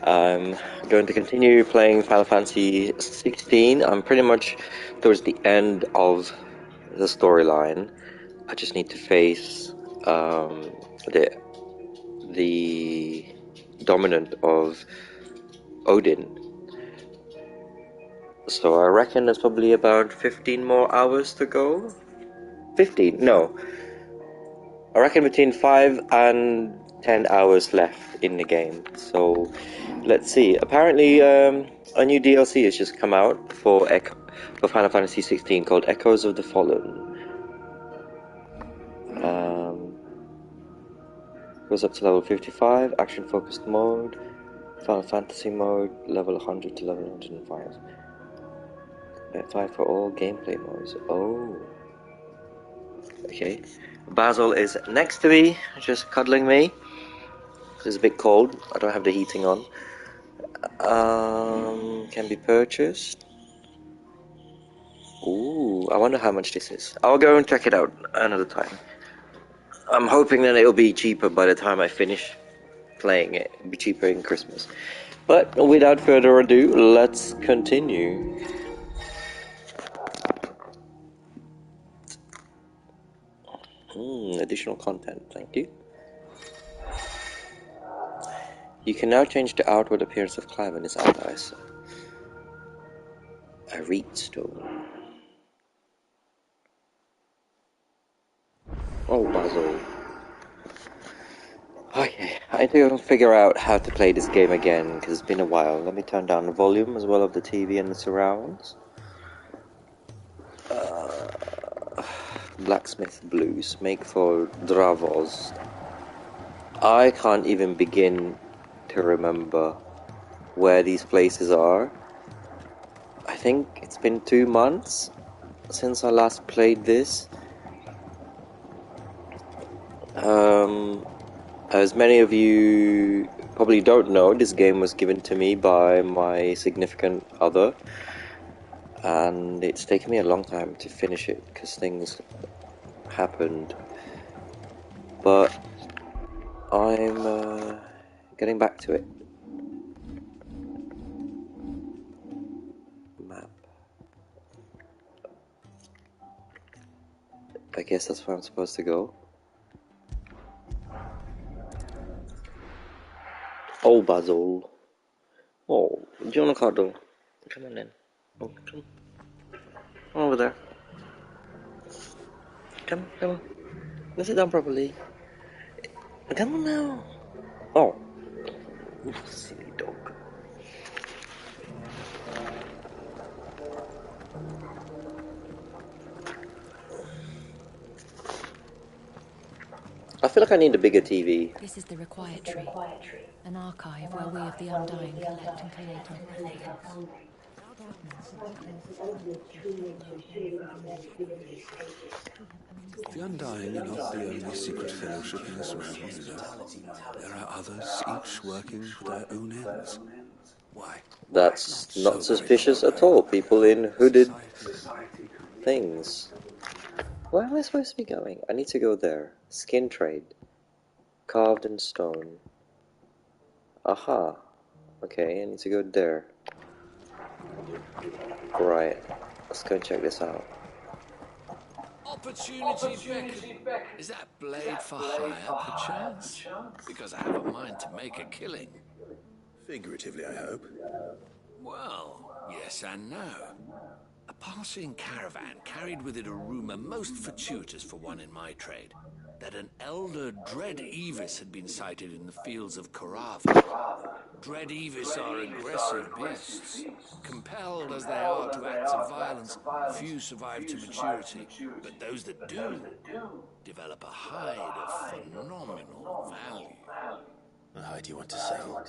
I'm going to continue playing Final Fantasy 16. I'm pretty much towards the end of the storyline. I just need to face the dominant of Odin. So I reckon there's probably about 15 more hours to go. 15? No. I reckon between 5 and 10 hours left in the game. So let's see. Apparently, a new DLC has just come out for Final Fantasy 16 called Echoes of the Fallen. Goes up to level 55, action focused mode, Final Fantasy mode, level 100 to level 105. 5 for all gameplay modes. Oh. Okay. Basil is next to me, just cuddling me. It's a bit cold. I don't have the heating on. Can be purchased. Ooh, I wonder how much this is. I'll go and check it out another time. I'm hoping that it'll be cheaper by the time I finish playing it. It'll be cheaper in Christmas. But without further ado, let's continue. Additional content, thank you. You can now change the outward appearance of Clive and his allies. A reed stone. Oh, Basil. Okay, I need to figure out how to play this game again, because it's been a while. Let me turn down the volume as well of the TV and the surrounds. Blacksmith Blues, make for Dravos. I can't even begin to remember where these places are. I think it's been 2 months since I last played this. As many of you probably don't know, this game was given to me by my significant other, and it's taken me a long time to finish it because things happened. But I'm getting back to it. Map. I guess that's where I'm supposed to go. Oh, Basil. Oh, do you want to cuddle? Come on in. Oh, come over there. Come on. Let's sit down properly. Come on now. Oh. Silly dog. I feel like I need a bigger TV. This is the Required Tree, an archive where we of the Undying collect and collate information. The Undying are not the only secret fellowship in this realm, you know. There are others, each working for their own ends. Why? That's not suspicious at all. People in hooded things. Where am I supposed to be going? I need to go there. Skin trade. Carved in stone. Aha. Okay, I need to go there. Right. Let's go and check this out. Opportunity beckon. Is that blade for hire, perchance? Because I have a mind to make a killing. Figuratively, I hope. Well, yes and no. A passing caravan carried with it a rumor most fortuitous for one in my trade, that an elder Dread Evis had been sighted in the fields of Korava. Dread Evis are aggressive beasts. Compelled as they are to acts of violence, few survive to maturity, but those that do develop a hide of phenomenal value. A hide you want to sell?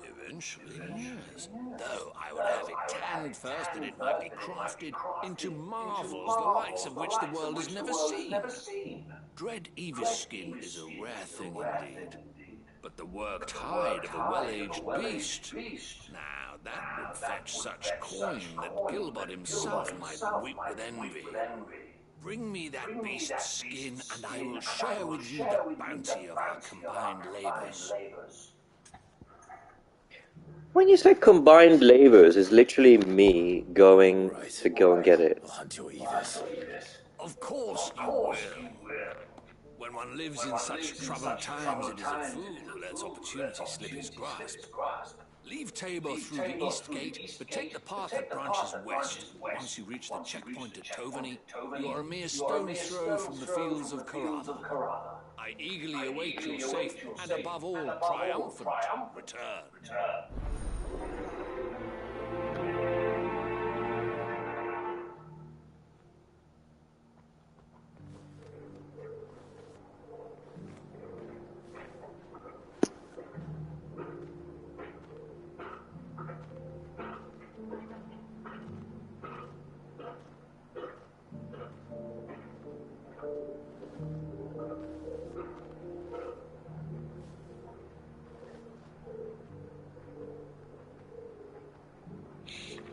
Eventually, yes. Though I would have it tanned first that it might be crafted into marvels the likes of which the world has never seen. Dread Evis skin is a rare thing indeed. But the worked hide of a well-aged beast, now that would fetch such coin that Gilbert himself might weep with envy. Bring me that beast's skin, and I will share with you the bounty of our combined labors. When you say combined labors, it's literally me going Right. to go and get it. I'll hunt your Evis. Of course you will. When one lives in such troubled times, it is a fool who lets opportunity slip his grasp. Leave Tabor through the east gate, but take the path that branches west. Once you reach the checkpoint at Tovany, you are a mere stone's throw from the fields of Karana. I eagerly await your safe and, above all, triumphant return.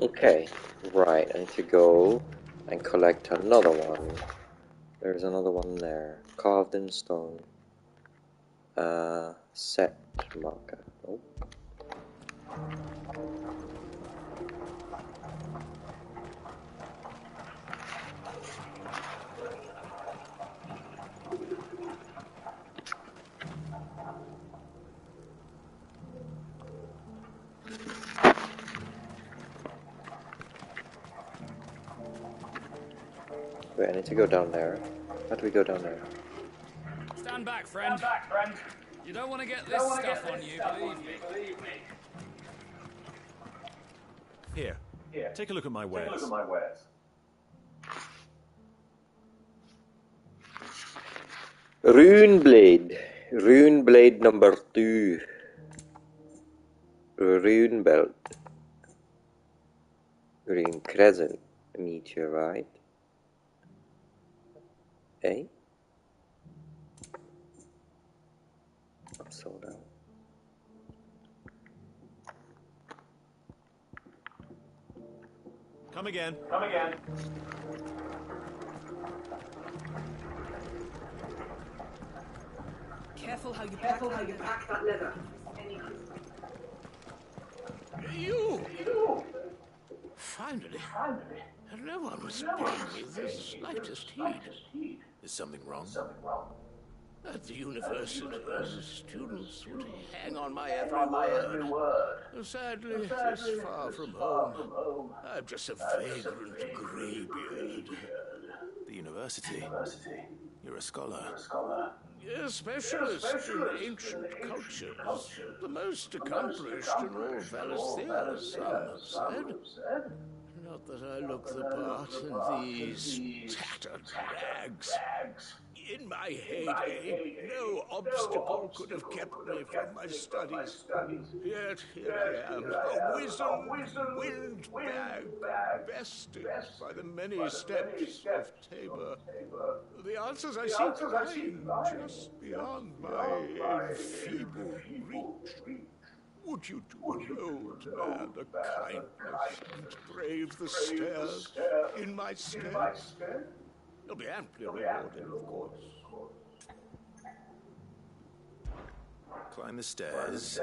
Okay, right, I need to go and collect another one. There's another one there. Carved in stone. Set marker. Oh. Wait, I need to go down there. How do we go down there? Stand back, friend. You don't want to get this stuff on you, believe me. Here, take a look at my wares. Rune blade. Rune blade number 2. Rune belt. Rune crescent. Meteorite. Eh? I'm sold out. Come again. Careful how you pack that leather. You! Finally. And no one was paying me the slightest heed. Is something wrong? At the university, the students would hang on my every word. Sadly, it is far from home. I'm just a vagrant greybeard. The university? You're a scholar. A specialist in ancient cultures. The most accomplished in all Valisthea, some have said. Not that I look the part in these tattered rags. In my heyday, no obstacle could have kept me from my studies. Yet here I am, a wizened windbag, bested by the many steps of Tabor. The answers I seek lie just beyond my enfeebled reach. Would you do an old man a kindness and brave the stairs in my stead? You'll be amply rewarded, of course. Climb the stairs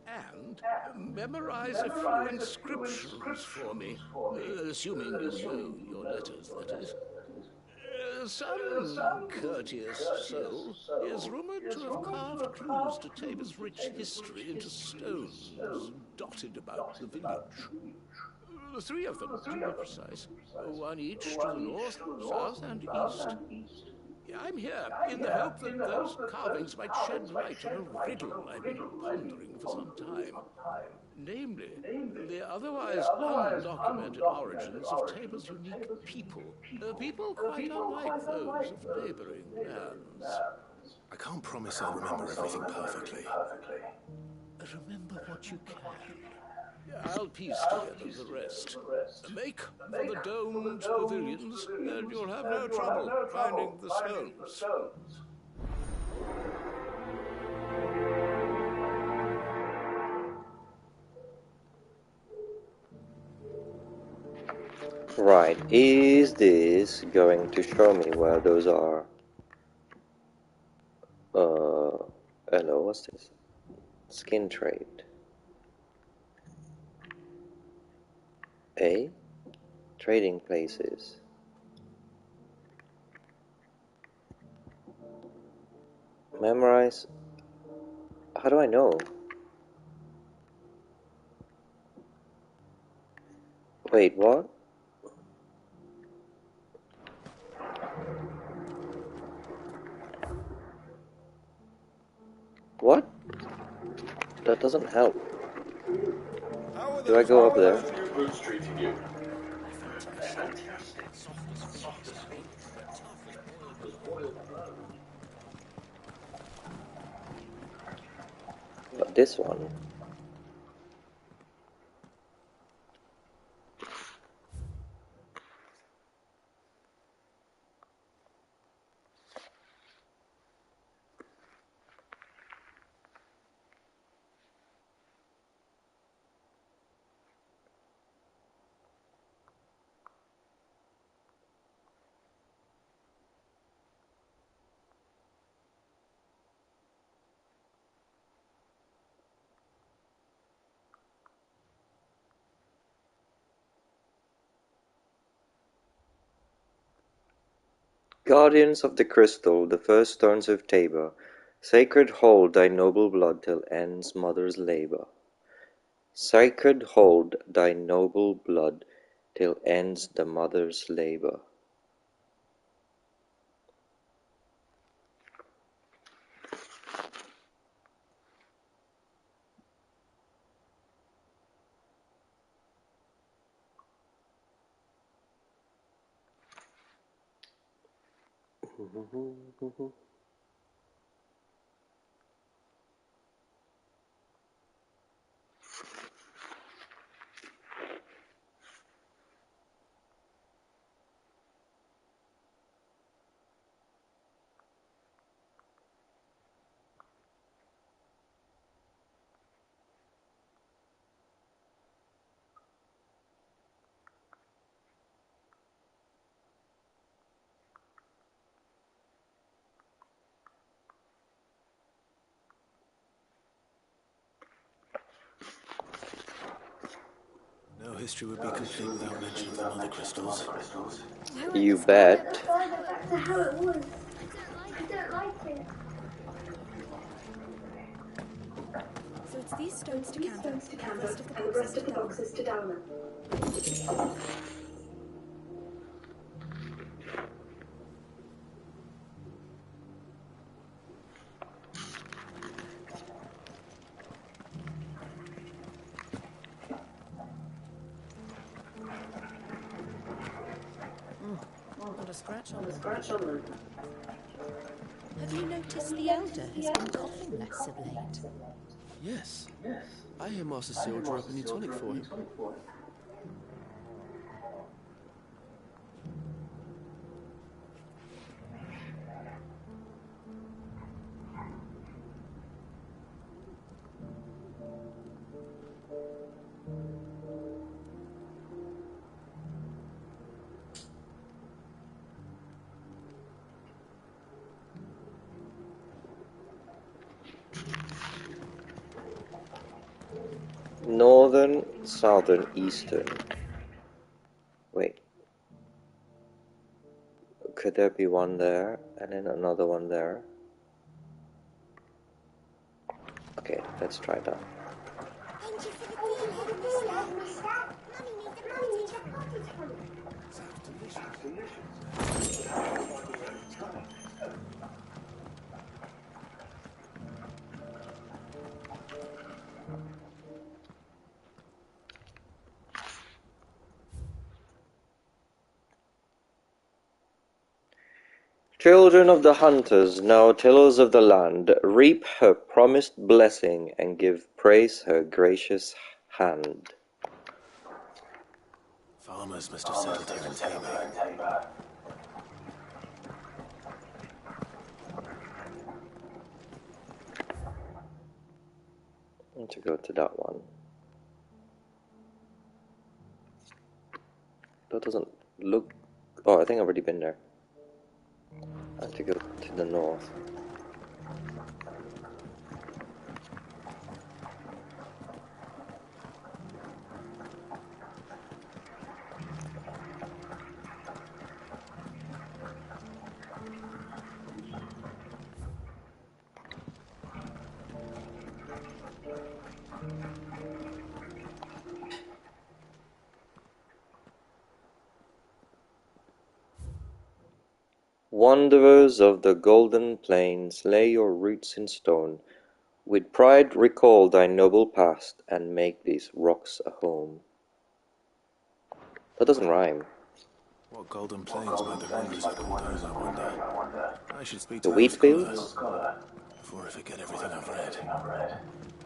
And memorize a few inscriptions for me, assuming you know your letters, that is. Some courteous soul is rumored to have carved clues to Tabor's rich history into stones dotted about the village. 3 of them, to be precise. One each to the north, south, and east. I'm here in the hope that those carvings might shed light on a riddle I've been pondering for some time. Namely, the otherwise undocumented origins of Tabor's unique people. People quite unlike those of neighboring lands. I can't promise I'll remember everything perfectly. Remember what you can. I'll piece together the rest. Make for the domed pavilions, and you'll have no trouble finding the stones. Right, is this going to show me where those are? Hello, what's this? Skin trade. A. Trading places. Memorize. How do I know? Wait, what? What? That doesn't help. Do I go up there? But this one. Guardians of the Crystal, the first stones of Tabor, sacred hold thy noble blood till ends mother's labour. Sacred hold thy noble blood till ends the mother's labour. No history would be complete without mention of the mother crystals. You bet. Back to how it was. I don't like it. So it's these stones to Canberra, and the rest of the And the rest of the boxes to Downer. Not a scratch on them. Have you noticed the Elder has been coughing less of late? Yes. I hear Master Cyril drew up a new tonic for him. Northern, southern, eastern. Wait. Could there be one there and then another one there? Okay, let's try that. Thank you for the gulag, mister. Mummy needs a party tonic. Sounds delicious. Children of the hunters, now tillers of the land, reap her promised blessing and give praise her gracious hand. Farmers must have settled here in Tabor. I want to go to that one. That doesn't look... Oh, I think I've already been there. I have to go to the north. Wanderers of the golden plains, lay your roots in stone. With pride recall thy noble past, and make these rocks a home. That doesn't rhyme. What golden plains might the wanderers have called home, I wonder? I should speak The to wheat our fields? scholar before I forget everything I've read.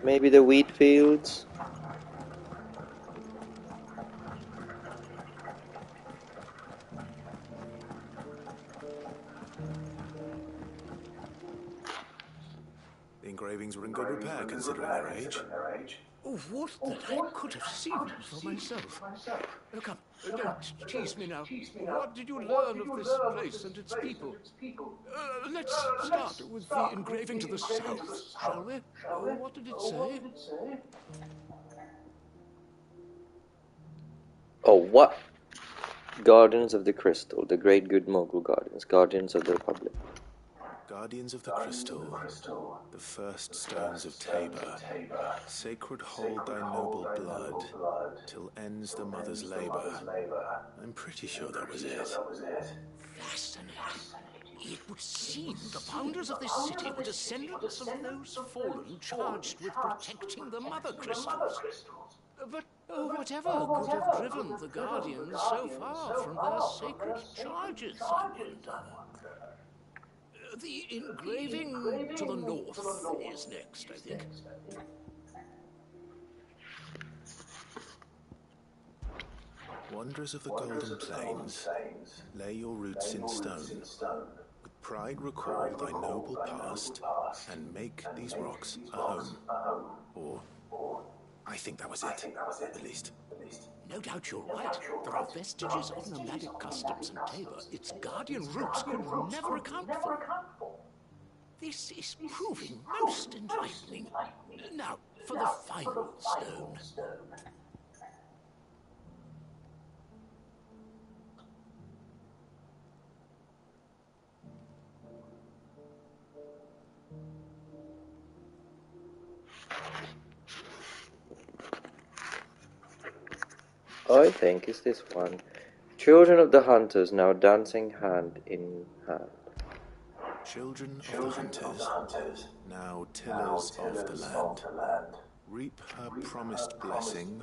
Maybe the wheat fields? The engravings were in good repair, considering their age. Oh, what that I could have seen for myself. Oh, come, don't tease me now. What did you learn of this place and its people? Let's start with the engraving to the south, shall we? What did it say? Oh, what? Guardians of the Crystal, the great good Mogul Guardians, Guardians of the Republic. Guardians of the Crystal, the first stones of Tabor, sacred hold thy noble blood, till ends the mother's labour. I'm pretty sure that was it. Fascinating. It would seem the founders of this city were descendants of those fallen charged with protecting the mother crystals. But whatever could have driven the Guardians so far from their sacred charges, I wonder? The engraving to the north is next, I think. Wanderers of the golden plains, lay your roots in stone. With pride recall thy noble past, and make these rocks a home. Or, I think that was it, at least. No doubt you're right. There are vestiges of nomadic customs in Tabor its guardian roots could never account for. This is proving most enlightening. Now, for the final stone. I think it's this one. Children of the hunters now dancing hand in hand. Children of the hunters, now tillers of the land, reap her promised blessing,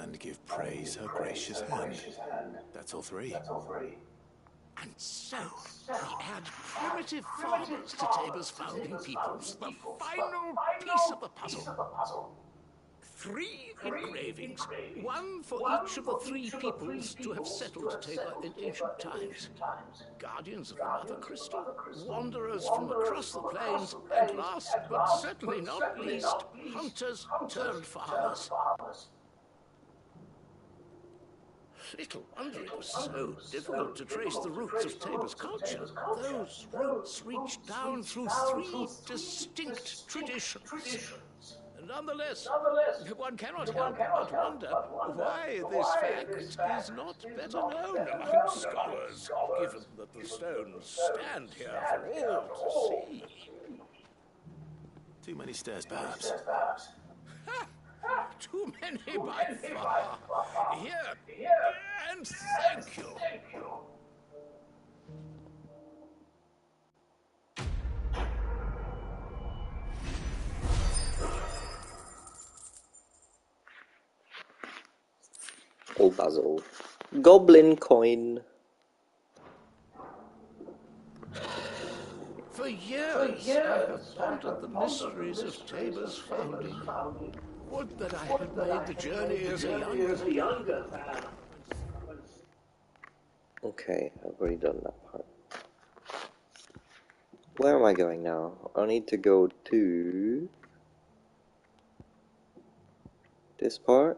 and give praise her gracious hand. That's all three. And so, we add primitive farmers to Tabor's founding peoples, the final piece of the puzzle. 3 engravings, one for each of the 3 peoples to have settled Tabor in ancient times. Guardians of the Mother Crystal, wanderers from across the plains, and last but certainly not least, hunters turned farmers. Little wonder it was so difficult to trace the roots of Tabor's culture. Those roots reach down through 3 distinct traditions. Nonetheless, one cannot help but wonder why this fact is not better known among scholars, given that the stones stand here for all to see. Too many stairs, perhaps. Too many by far. Here, and thank you. Old Basil. Goblin coin. For years, I have pondered the mysteries of Tabor's founding. Would that I had made the journey as a younger man. Okay, I've already done that part. Where am I going now? I need to go to this part.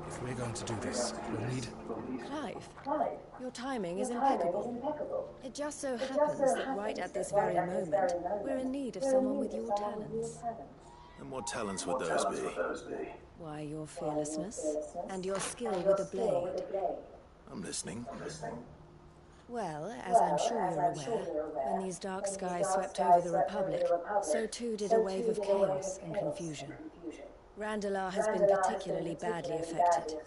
If we're going to do this, we'll need... Clive, your timing is impeccable. It just so happens that right at this very moment, we're in need of someone with your talents. And what talents would those be? Why, your fearlessness and your skill with a blade. I'm listening. Well, as I'm sure you're aware, when these dark skies swept over the Republic, so too did a wave of chaos and confusion. Randalar has been particularly badly affected.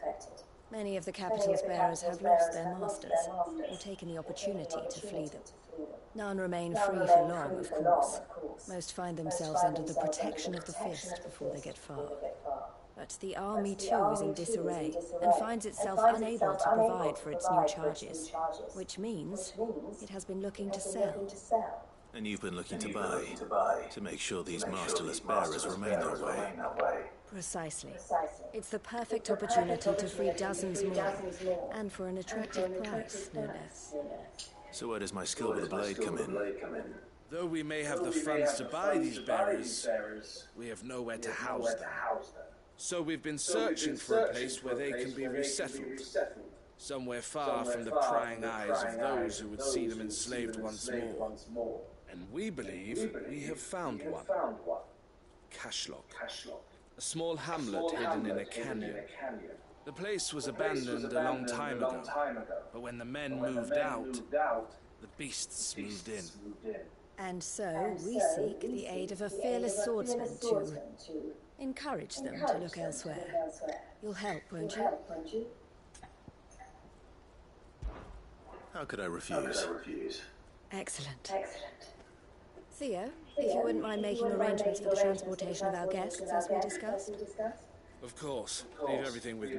Many of the capital's bearers have lost their masters, or taken the opportunity to flee them. None remain free for long, of course. Most find themselves under the protection of the Fist before they get far. But the army too is in disarray, and finds itself unable to provide for its new charges. Which means it has been looking to sell. And you've been looking to buy, to make sure these masterless bearers remain that way. Precisely. It's the perfect opportunity to free dozens more, and for an attractive price, no less. So where does my skill with the blade come in? Though we may have the funds to buy these bearers, we have nowhere to house them. So we've been searching for a place where they can be resettled. Somewhere far from the prying eyes of those who would see them enslaved once more. And we believe we have found one. Cashlock. A small hamlet hidden in a canyon. The place was abandoned a long time ago, but when the men moved out, the beasts moved in. And so we seek the aid of a fearless swordsman to encourage them to look elsewhere. You'll help, won't you? How could I refuse? Excellent. Theo, if you wouldn't mind making arrangements for the transportation of our guests, as we discussed. Of course. Leave everything with me.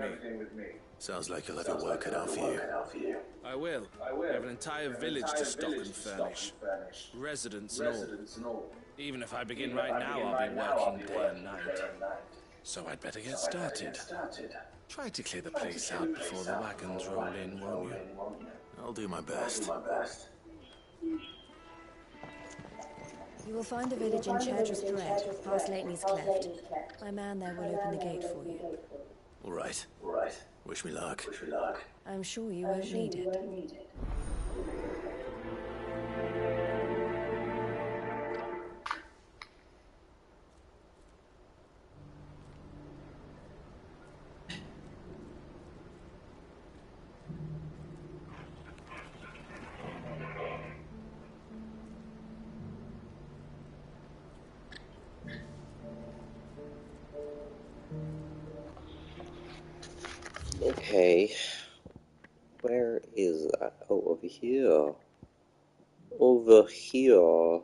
Sounds like you'll have your work cut out for you. I will. We have an entire village to stock and furnish. Residents and all. Even if I begin right now, I'll be working day and night. So I'd better get started. Try to clear the place out before the wagons roll in, won't you? I'll do my best. You will find the village in Chadras Thread, past Lately's Cleft. My man there will open the gate for you. All right. Wish me luck. I'm sure you won't need it. Okay, where is that? Oh, over here. Over here.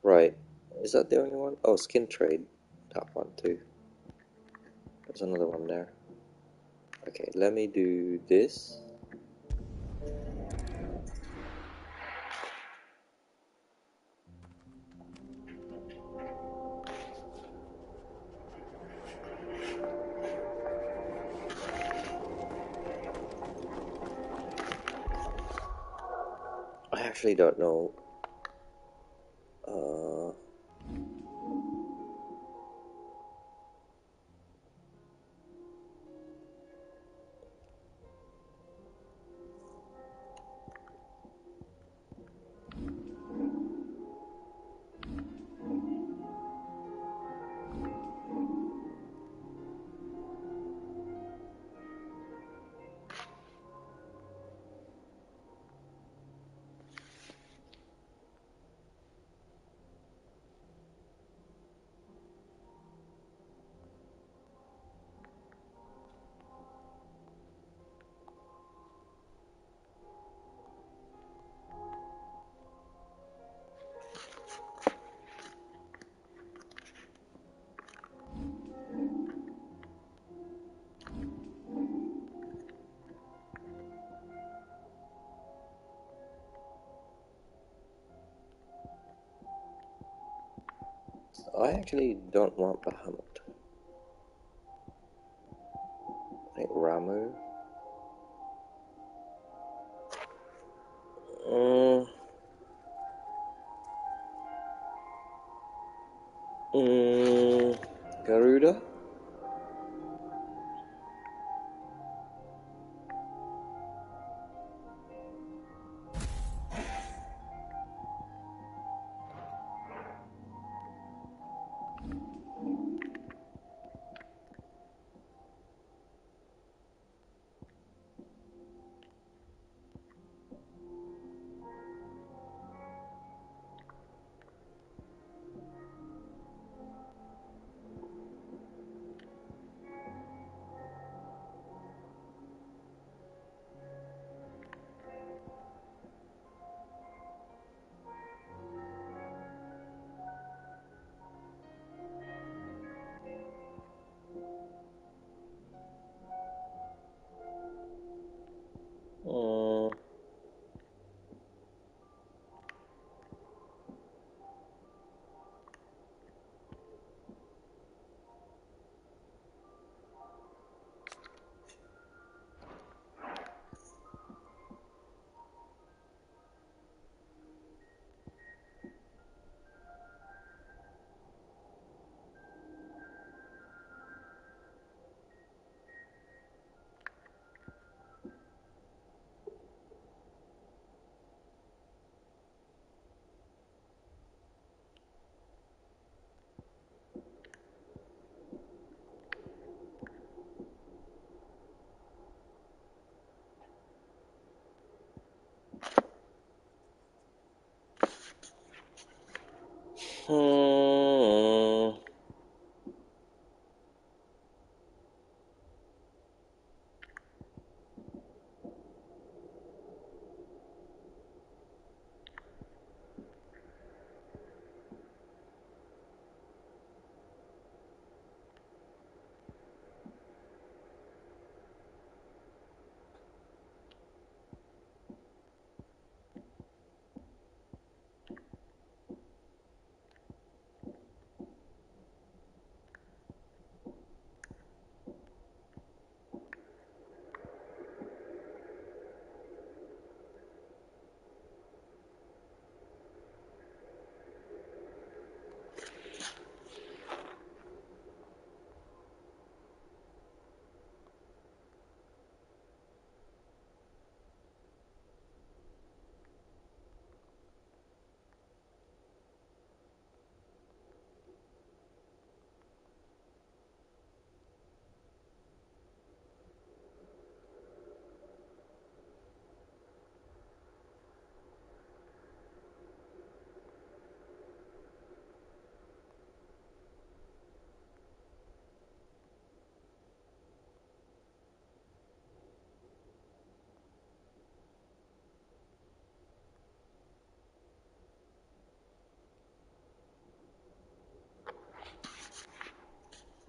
Right, is that the only one? Oh, skin trade. That one too. There's another one there. Okay, let me do this. I actually don't know. I actually don't want Bahamut. I think Ramu. Garuda? Hmm.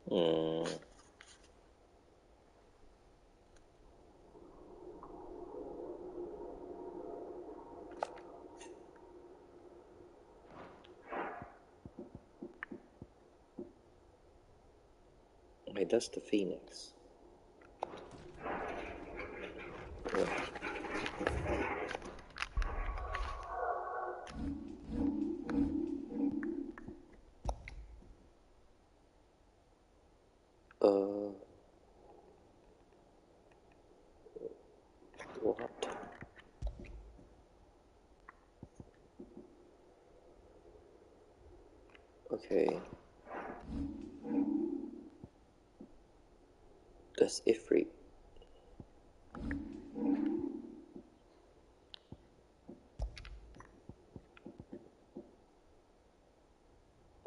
Hmm. Wait, that's the Phoenix. Yeah. What? Okay. That's Ifrit.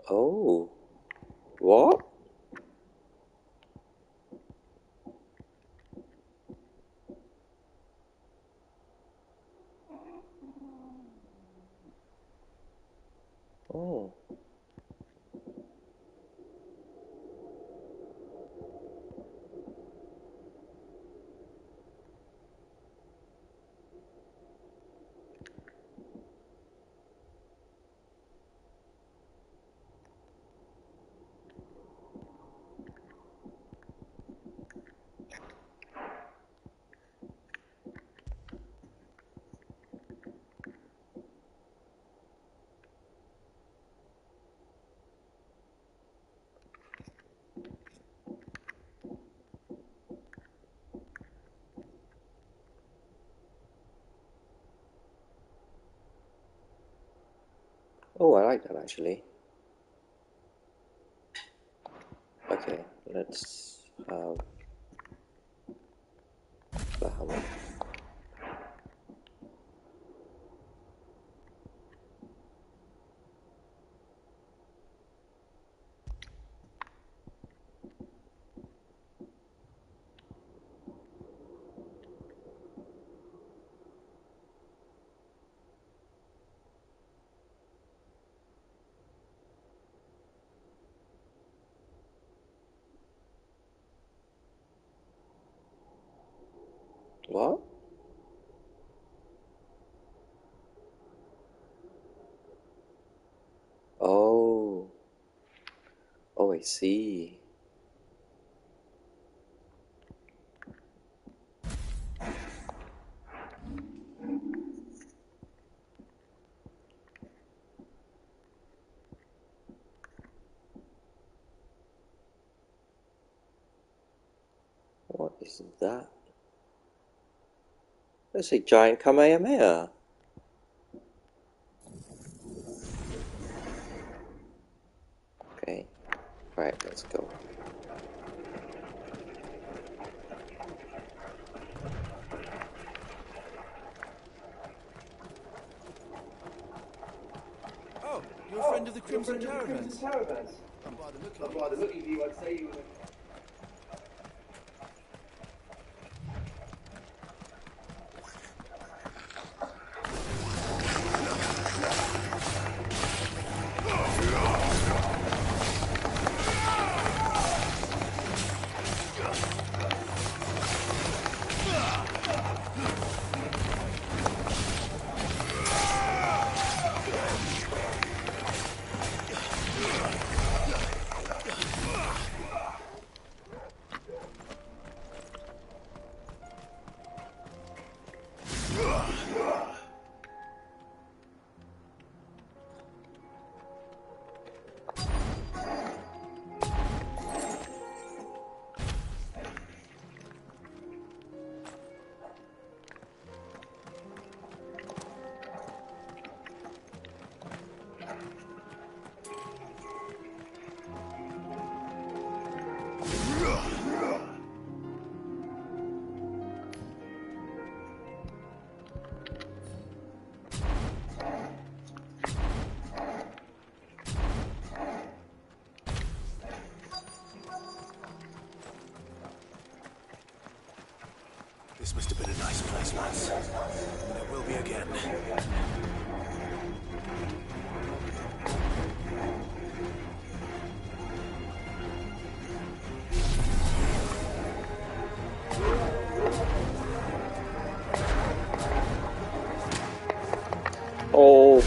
Oh. What? Oh. Oh, I like that actually. Okay, let's have the hammer. What? Oh. Oh, I see. What is that? That's a giant Kamehameha. Okay. Right, let's go. Oh, you're a friend friend of the Crimson Caravans. And by the look of you, I'd say you were... This must have been a nice place once. And it will be again. Oh.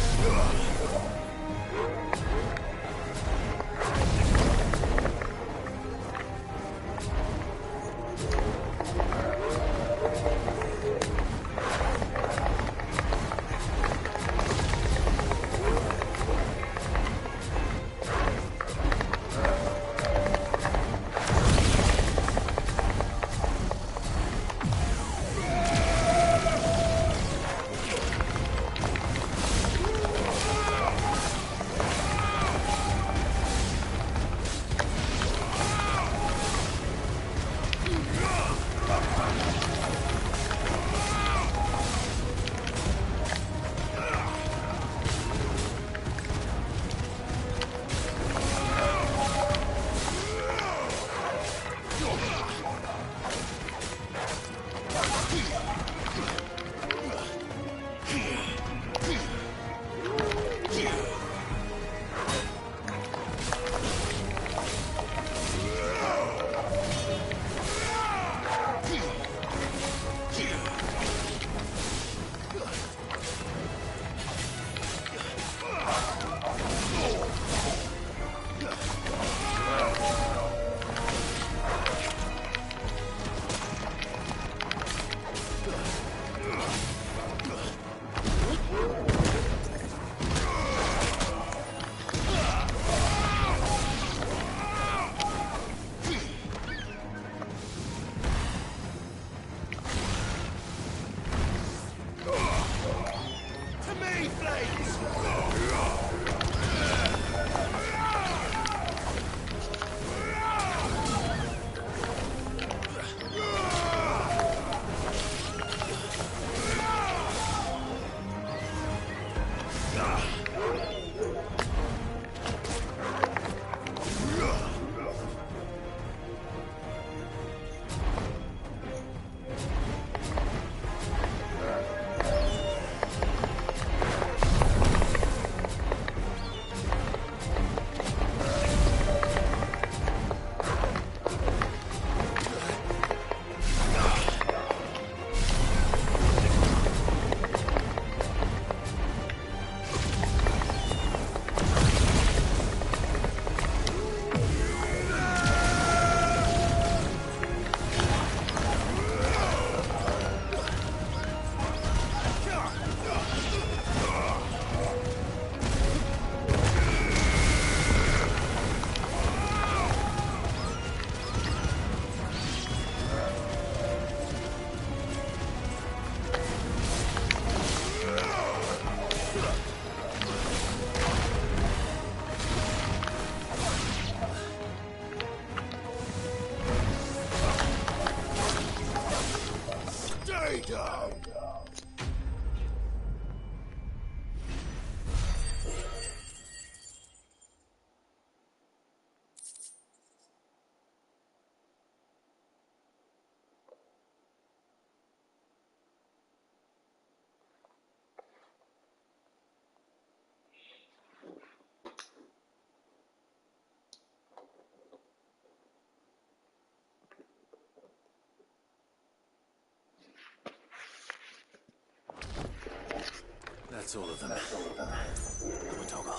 That's all of them. Come on, Toggle.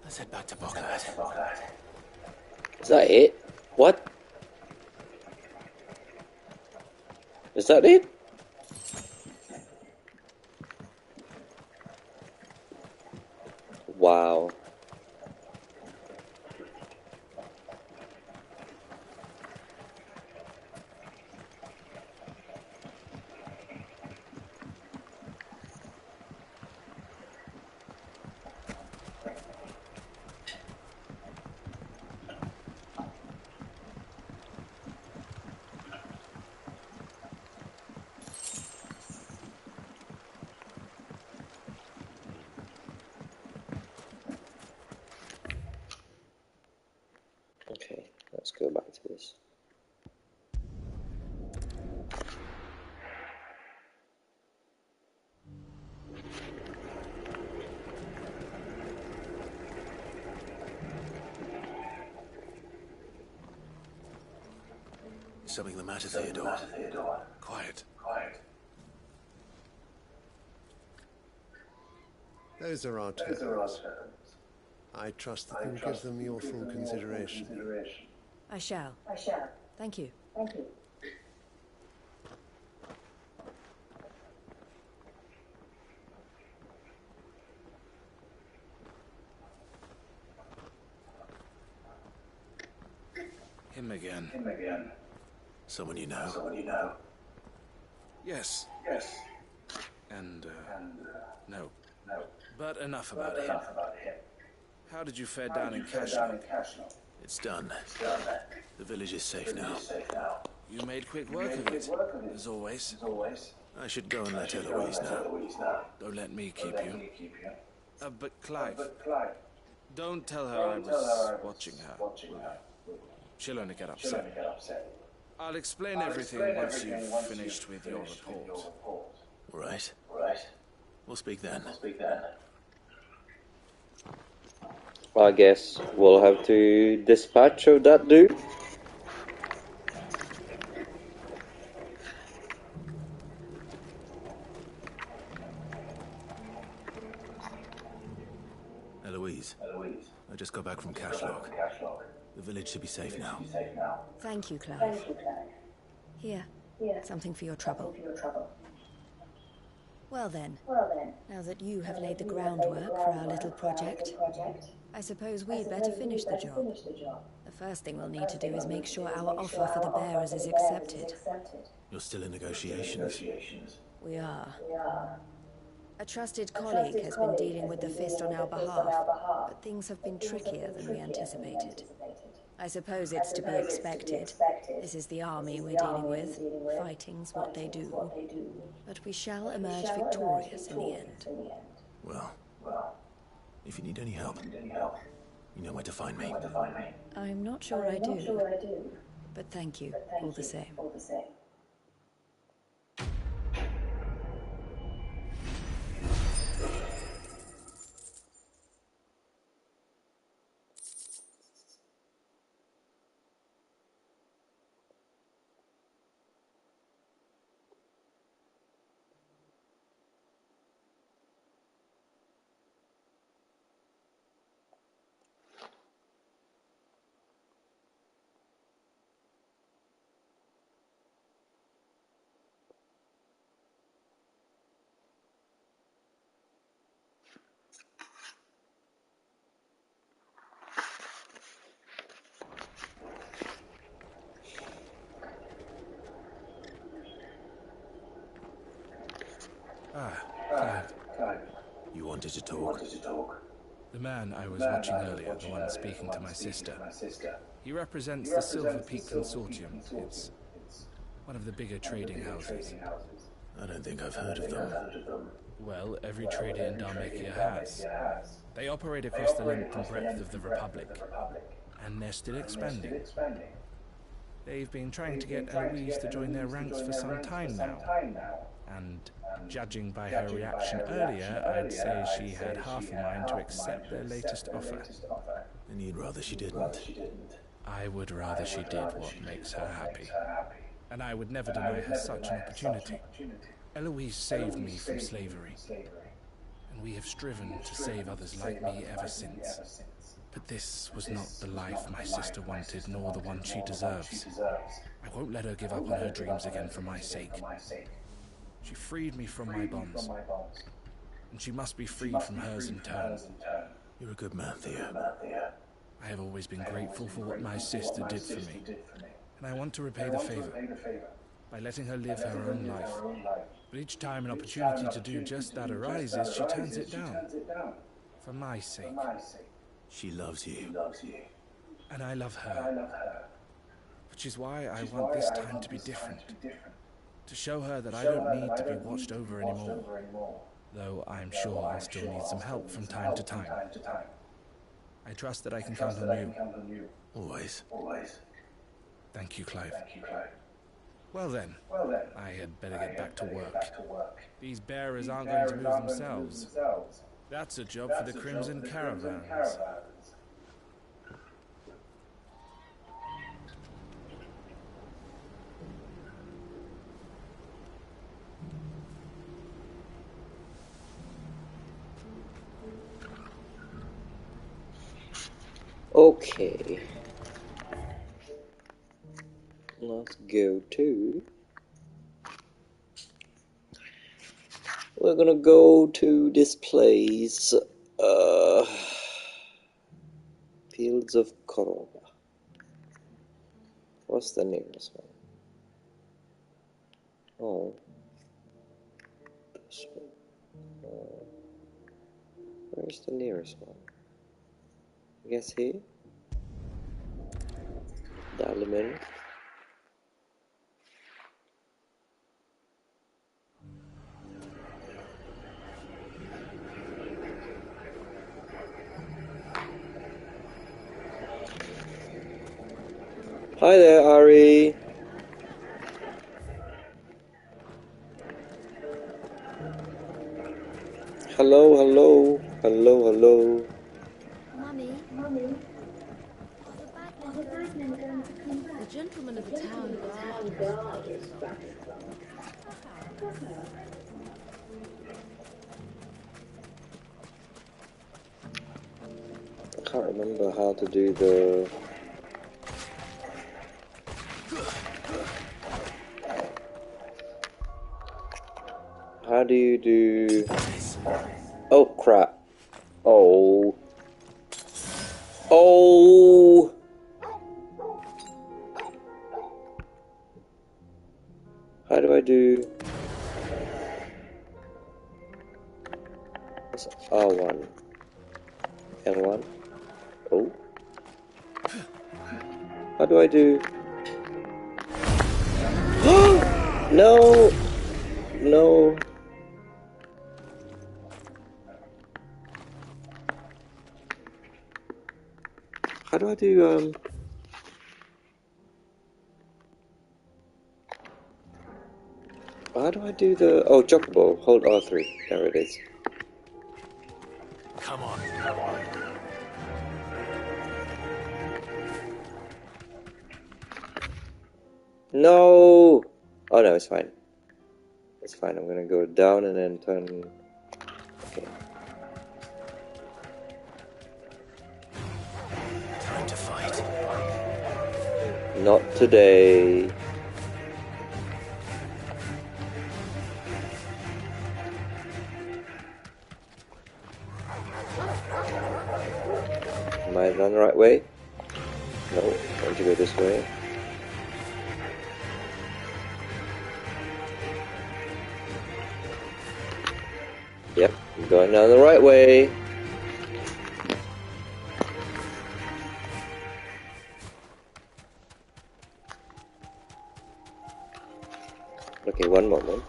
Let's head back to Bockard. Is that it? What? Is that it? Wow. Okay, let's go back to this. Is something the matter, Theodore? Quiet. Those are our terms. I trust that you'll give them your full consideration. I shall. Thank you. Him again. Someone you know? Yes. And, no. But enough about him. How did you fare down in Cashlock? It's done. The village is safe now. You made quick work of it, as always. I should go and let Eloise know. Don't let me keep you. But Clive, don't tell her I was watching her. She'll only get upset. I'll explain everything once you've finished with your report. Right. We'll speak then. I guess we'll have to dispatch of that dude. Eloise, I just got back from Cashlock. The village should be safe now. Thank you, Clive. Here, something for your trouble. Well then, now that you have laid the groundwork for our little project, I suppose we'd better finish the job. The first thing we'll need to do is make sure our offer for the bearers is accepted. You're still in negotiations? We are. A trusted colleague has been dealing with the Fist on our behalf, but things have been trickier than we anticipated. I suppose it's to be expected. This is the army we're dealing with. Fighting's what they do. But we shall emerge victorious in the end. Well, if you need any help, you know where to find me. I'm not sure I do, but thank you all the same. Clive. You wanted to talk? The man I was watching earlier, the one speaking to my sister. He represents the Silver Peak Consortium. It's one of the bigger trading houses. I don't think I've heard of them. Well, every trader in Dharmakia has. They operate across the length and breadth of the Republic. And they're still expanding. They've been trying to get Eloise to join their ranks for some time now. And judging by her reaction earlier, I'd say she had half a mind to accept their latest offer. And you'd rather she didn't? I would rather she did what makes her happy. And I would never deny her such an opportunity. Eloise saved me from slavery. and we have striven to save others like me ever since. But this was not the life my sister wanted, nor the one she deserves. I won't let her give up on her dreams again for my sake. She freed me from my bonds, and she must be freed from hers in turn. You're a good man, Theo. I have always been grateful for what my sister did for me, and I want to repay the favor by letting her live her own life. But each time an opportunity to do just that arises, she turns it down. For my sake. She loves you. And I love her. Which is why I want this time to be different. To show her that I don't need to be watched over anymore. Though I'm sure I'll still need some help from time to time. I trust that I can count on you. Always. Thank you, Clive. Well then, I had better get back to work. These bearers aren't going to move themselves. That's a job for the Crimson Caravans. Okay. Let's go to... We're gonna go to this place. Fields of Corona. What's the nearest one? Oh. This one. Where's the nearest one? I guess here? Dial them in. Hi there, Ari. Hello. Mummy. Are the bagmen going to come back? The gentlemen of the town guard us. I can't remember how to do the... How do you do... Oh, crap. Oh. How do I do... What's R1? L1? Oh. How do I do... No! No. How do I do, How do I do the... Oh, Chocobo. Hold R3. There it is. Come on. No! Oh, no, it's fine. It's fine. I'm gonna go down and then turn... Okay. Time to fight. Not today. Am I on the right way? No, I want to go this way. Yep, I'm going down the right way. Okay, one moment.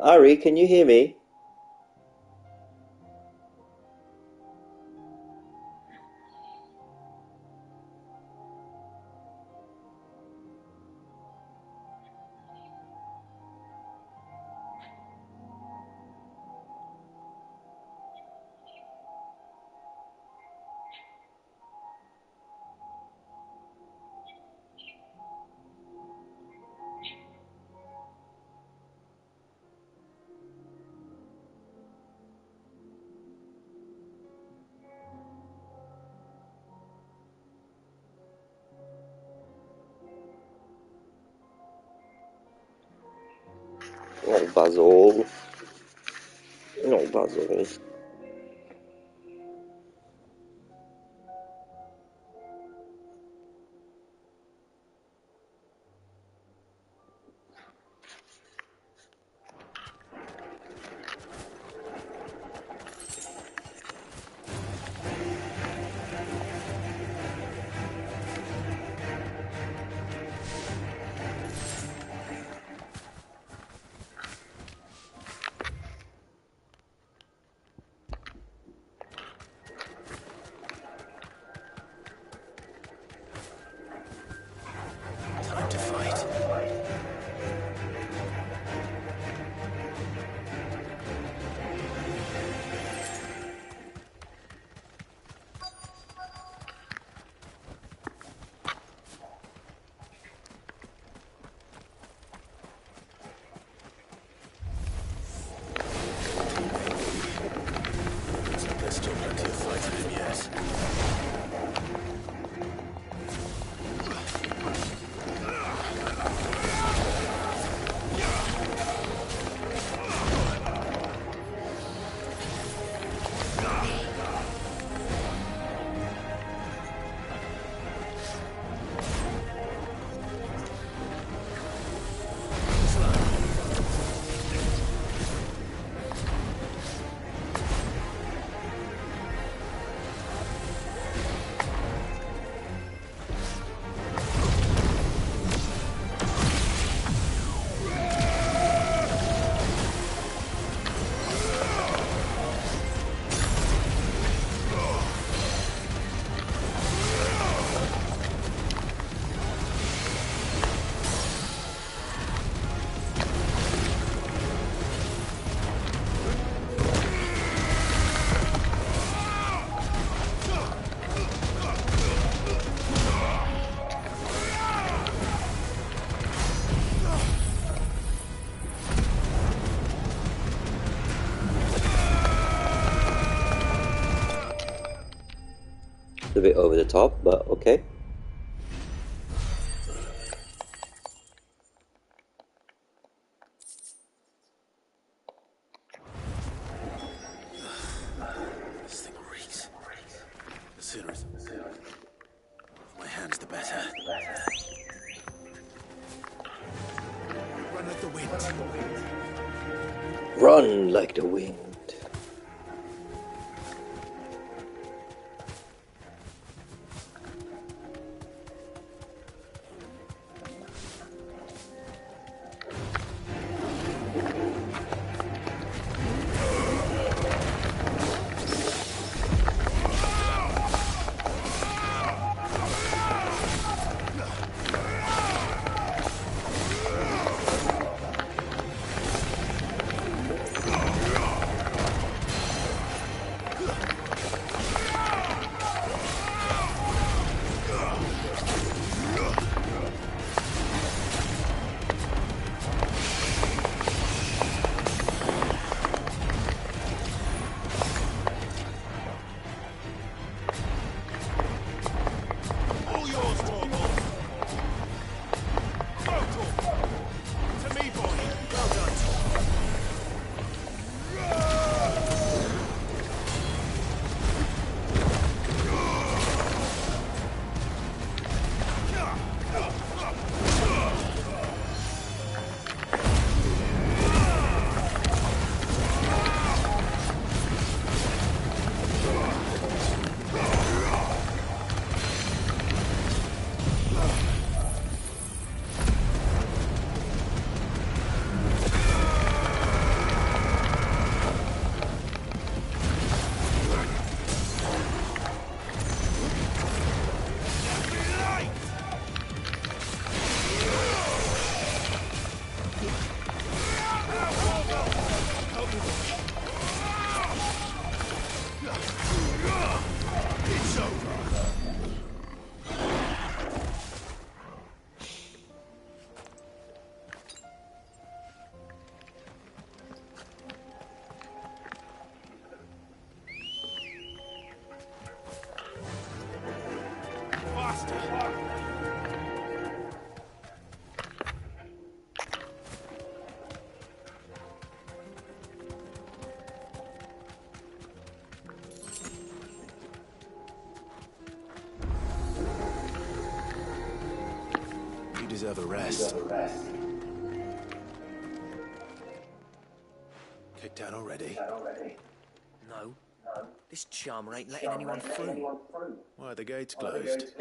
Ari, can you hear me? No, Basil. No, Basil. Time to fight. Looks like there's still plenty of fight in him yet. A bit over the top, but okay. This thing reeks. The sooner it's my hands, the better. Run like the wind. Run like the wind. deserve a rest. Kicked out already? No. This charmer ain't letting anyone through. Why are the gates closed?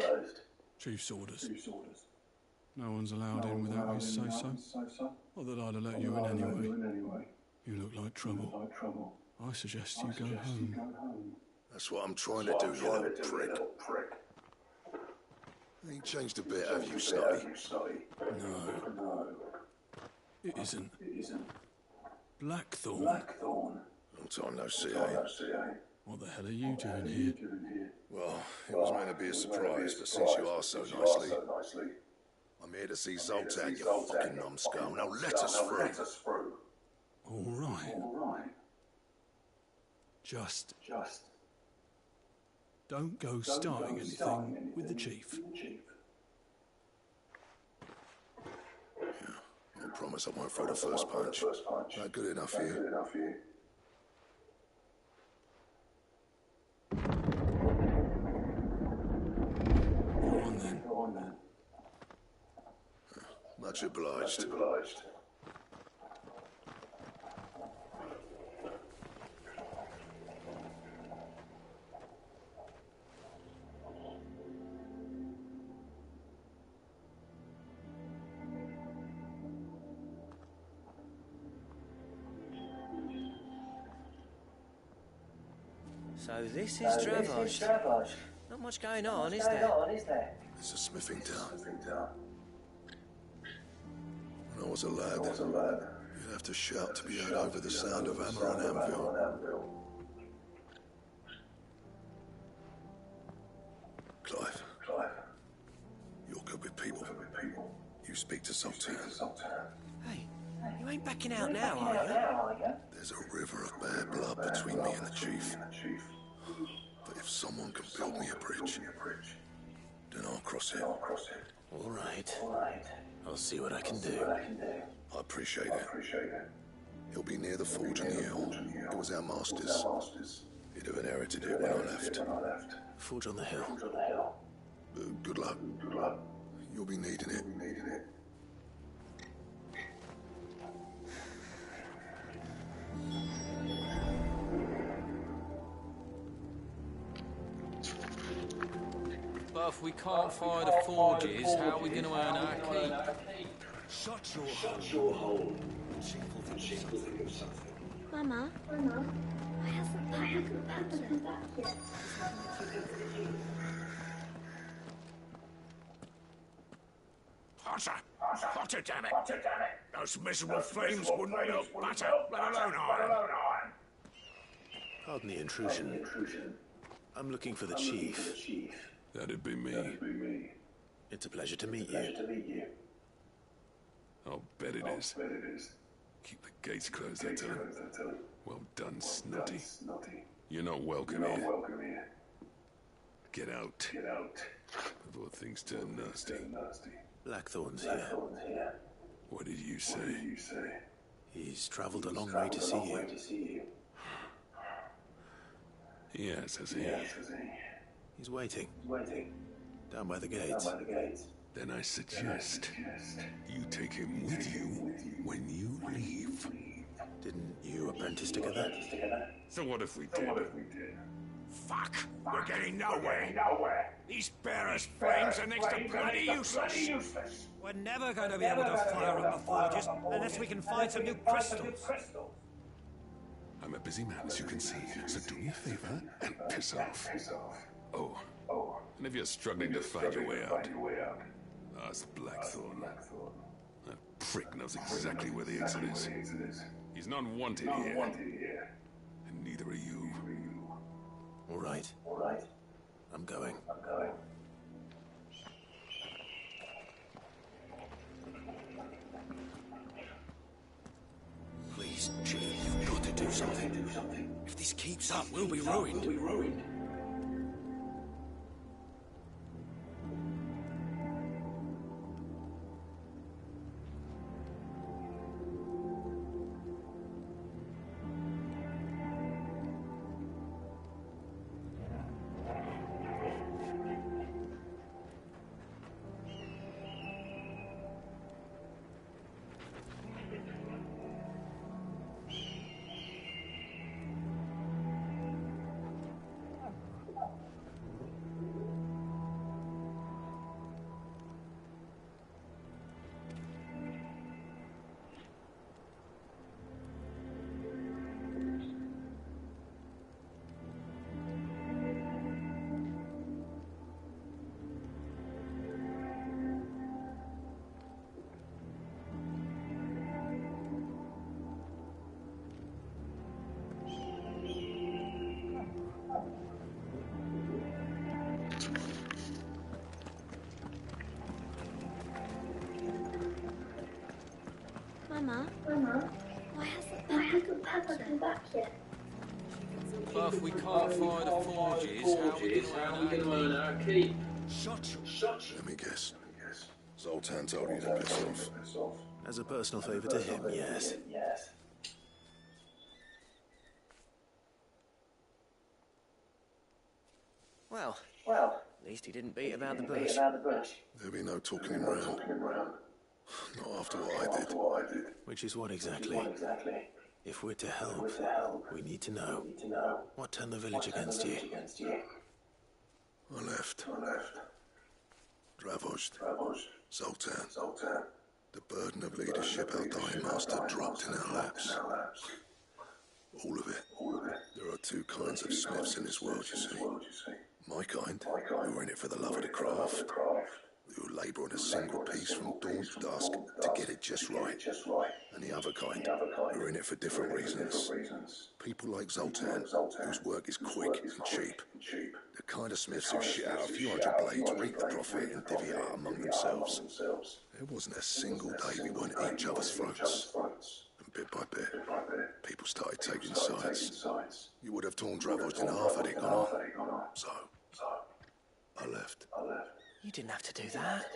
Chief's orders. No one's allowed in without his say-so. Not that I'd have let you in anyway. You look like trouble. I suggest you go home. That's what I'm trying to do, you little prick. Ain't changed a bit, have you, Snotty? No. It isn't. Blackthorn. Long time no see, eh? What the hell are you doing here? Well, it was meant to be a surprise, but since you are so nicely, I'm here to see Zoltan, you fucking numbskull. Now let us through. All right. Just don't go starting anything with the chief. I promise I won't throw the first punch. Not good enough for you. Go on then. Much obliged. So this is Dravage. Not much going on, is there? It's a smithing town. When I was a lad, you'd have to shout to be heard over the sound of hammer and anvil. Clive, you're good with people. You speak to Sultan. Hey, you ain't backing out now, are you? There's a river of bad blood between me and the chief. But if someone can build me a bridge, then I'll cross it. All right. I'll see what I can do. I appreciate it. He'll be near the forge on the hill. It was our master's. He'd have inherited it when I left. Forge on the hill. Good luck. You'll be needing it. But if we can't fire the forges, how are we going to earn our keep? Shut your hole. Mama, I have a pack. Hotter, damn it! Those miserable flames wouldn't melt butter, let alone iron. Pardon the intrusion. I'm looking for the chief. That'd be me. It's a pleasure to meet you. I'll bet it is. Keep the gates closed, I tell him. Well done, Snotty. You're not welcome here. Get out. Before things turn nasty. Blackthorn's here. What did you say? He's traveled a long way to see you. Yes, has he? He's waiting. Down by the gates. Then I suggest you take him with you when you leave. Didn't you apprentice together? So what if we did? Fuck! We're getting nowhere. These bearers' flames are next to bloody useless. We're never going to be able to fire up the forges unless we can find some new crystals. I'm a busy man, as you can see, so do me a favor and piss off. Oh, and if you're struggling to find your way out, ask Blackthorn. That prick knows exactly where the exit is. He's not wanted here, and neither are you. All right. I'm going. Please, Chief, you've got to do something. If this keeps up, we'll be ruined. Mama, why hasn't Papa come back yet? But if we can't find the forges, how are we going to earn our keep? Shut. Let me guess. Zoltan told you to piss off. As a personal favour to him, yes. Well, at least he didn't beat about the bush. There'll be no talking him round. Not after what I did. Which is what exactly? If we're to help, we need to know. What turned the village against you? I left. Dravozd. Zoltan. The burden of leadership our dying master dropped in our laps. All of it. There are two kinds of smiths in this world, you see. My kind, who are in it for the love of the craft, who labour on a single piece from dawn to dusk to get it just right. And the other kind, who are in it for different reasons. People like Zoltan, whose work is quick and cheap. The kind of smiths who shit out a few hundred blades, reap the profit and divvy it out among themselves. There wasn't a single day we weren't at each other's throats. And bit by bit, people started taking sides. You would have torn Dravozd in half had it gone on. So, I left. You didn't have to do that.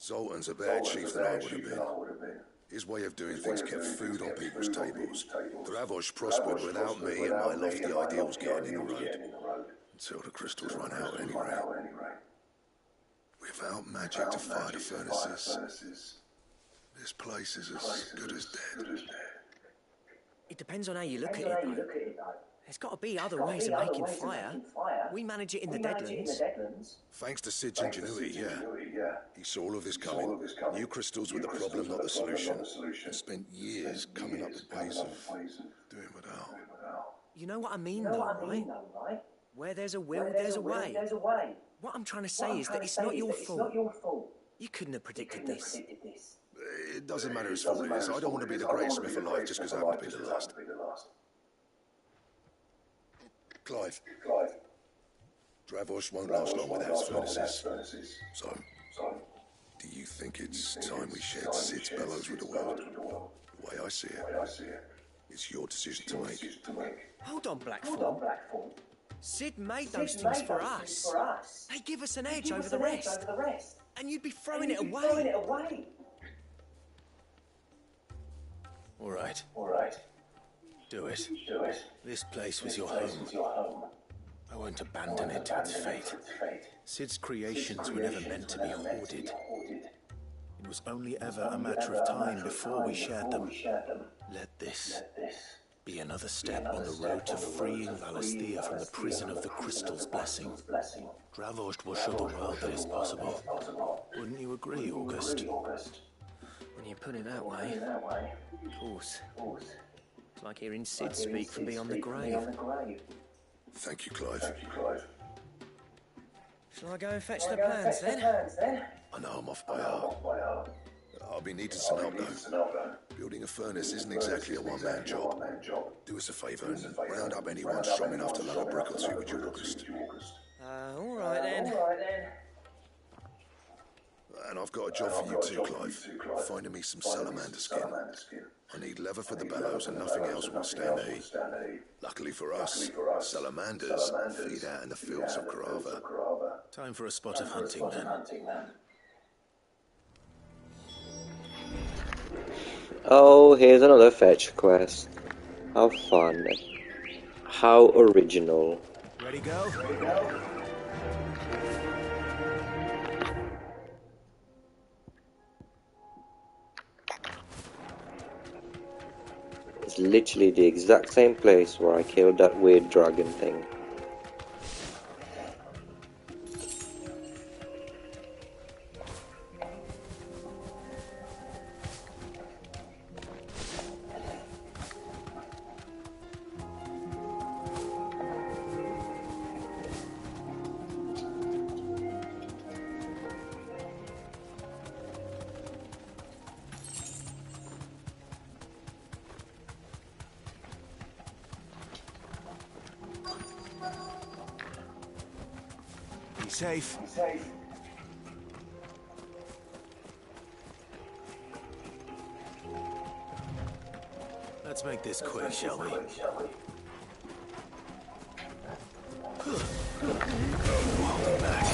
Zoltan's a better chief than I would have been. His way of doing things kept food on people's tables. Dravozd prospered without me and my lofty ideals getting in the road. Until the crystals ran out anyway. Without magic to fire the furnaces, this place is as good as dead. It depends on how you look at it, though. There's got to be other ways of making fire. We manage it in the Deadlands. Thanks to Sid's ingenuity, yeah. He saw all of this coming. Knew crystals were the problem, not the solution. And spent years coming up with ways of doing without. You know what I mean, though, right? Where there's a will, there's a way. What I'm trying to say is that it's not your fault. You couldn't have predicted this. It doesn't matter whose fault it is. I don't want to be the greatest smith alive just because I happen to be the last. Clive. Dravozd won't last long without his furnaces. So, do you think it's time we shared Sid's bellows with the world? The way I see it, it's your decision to make. Hold on, Blackthorn. Sid made those things for us. They give us an edge over the rest. And you'd be throwing it away. All right. Do it. This place was your home. I won't abandon it to its fate. Sid's creations were never meant to be hoarded. It was only ever a matter of time before we shared them. Let this be another step on the road to freeing Valisthea from the prison of the Crystal's blessing. Dravozd will show the world that it's possible. Wouldn't you agree, August? When you put it that way, of course. It's like hearing Sid speak from beyond the grave. Thank you, Clive. Shall I go and fetch the plans, then? I know I'm off by heart. I'll be needing some help, though. Building a furnace isn't exactly a one-man job. Do us a favour and round up anyone strong enough to load a brick or two with your August. All right, then. And I've got a job for you too, Clive. Finding me some salamander skin. I need leather for the bellows and nothing else will stand heat. Luckily for us, salamanders feed out in the fields of Karava. Time for a spot of hunting, then. Oh, here's another fetch quest. How fun. How original. Ready, go? It's literally the exact same place where I killed that weird dragon thing. Be safe. Let's make this quick, shall we? Hold it back.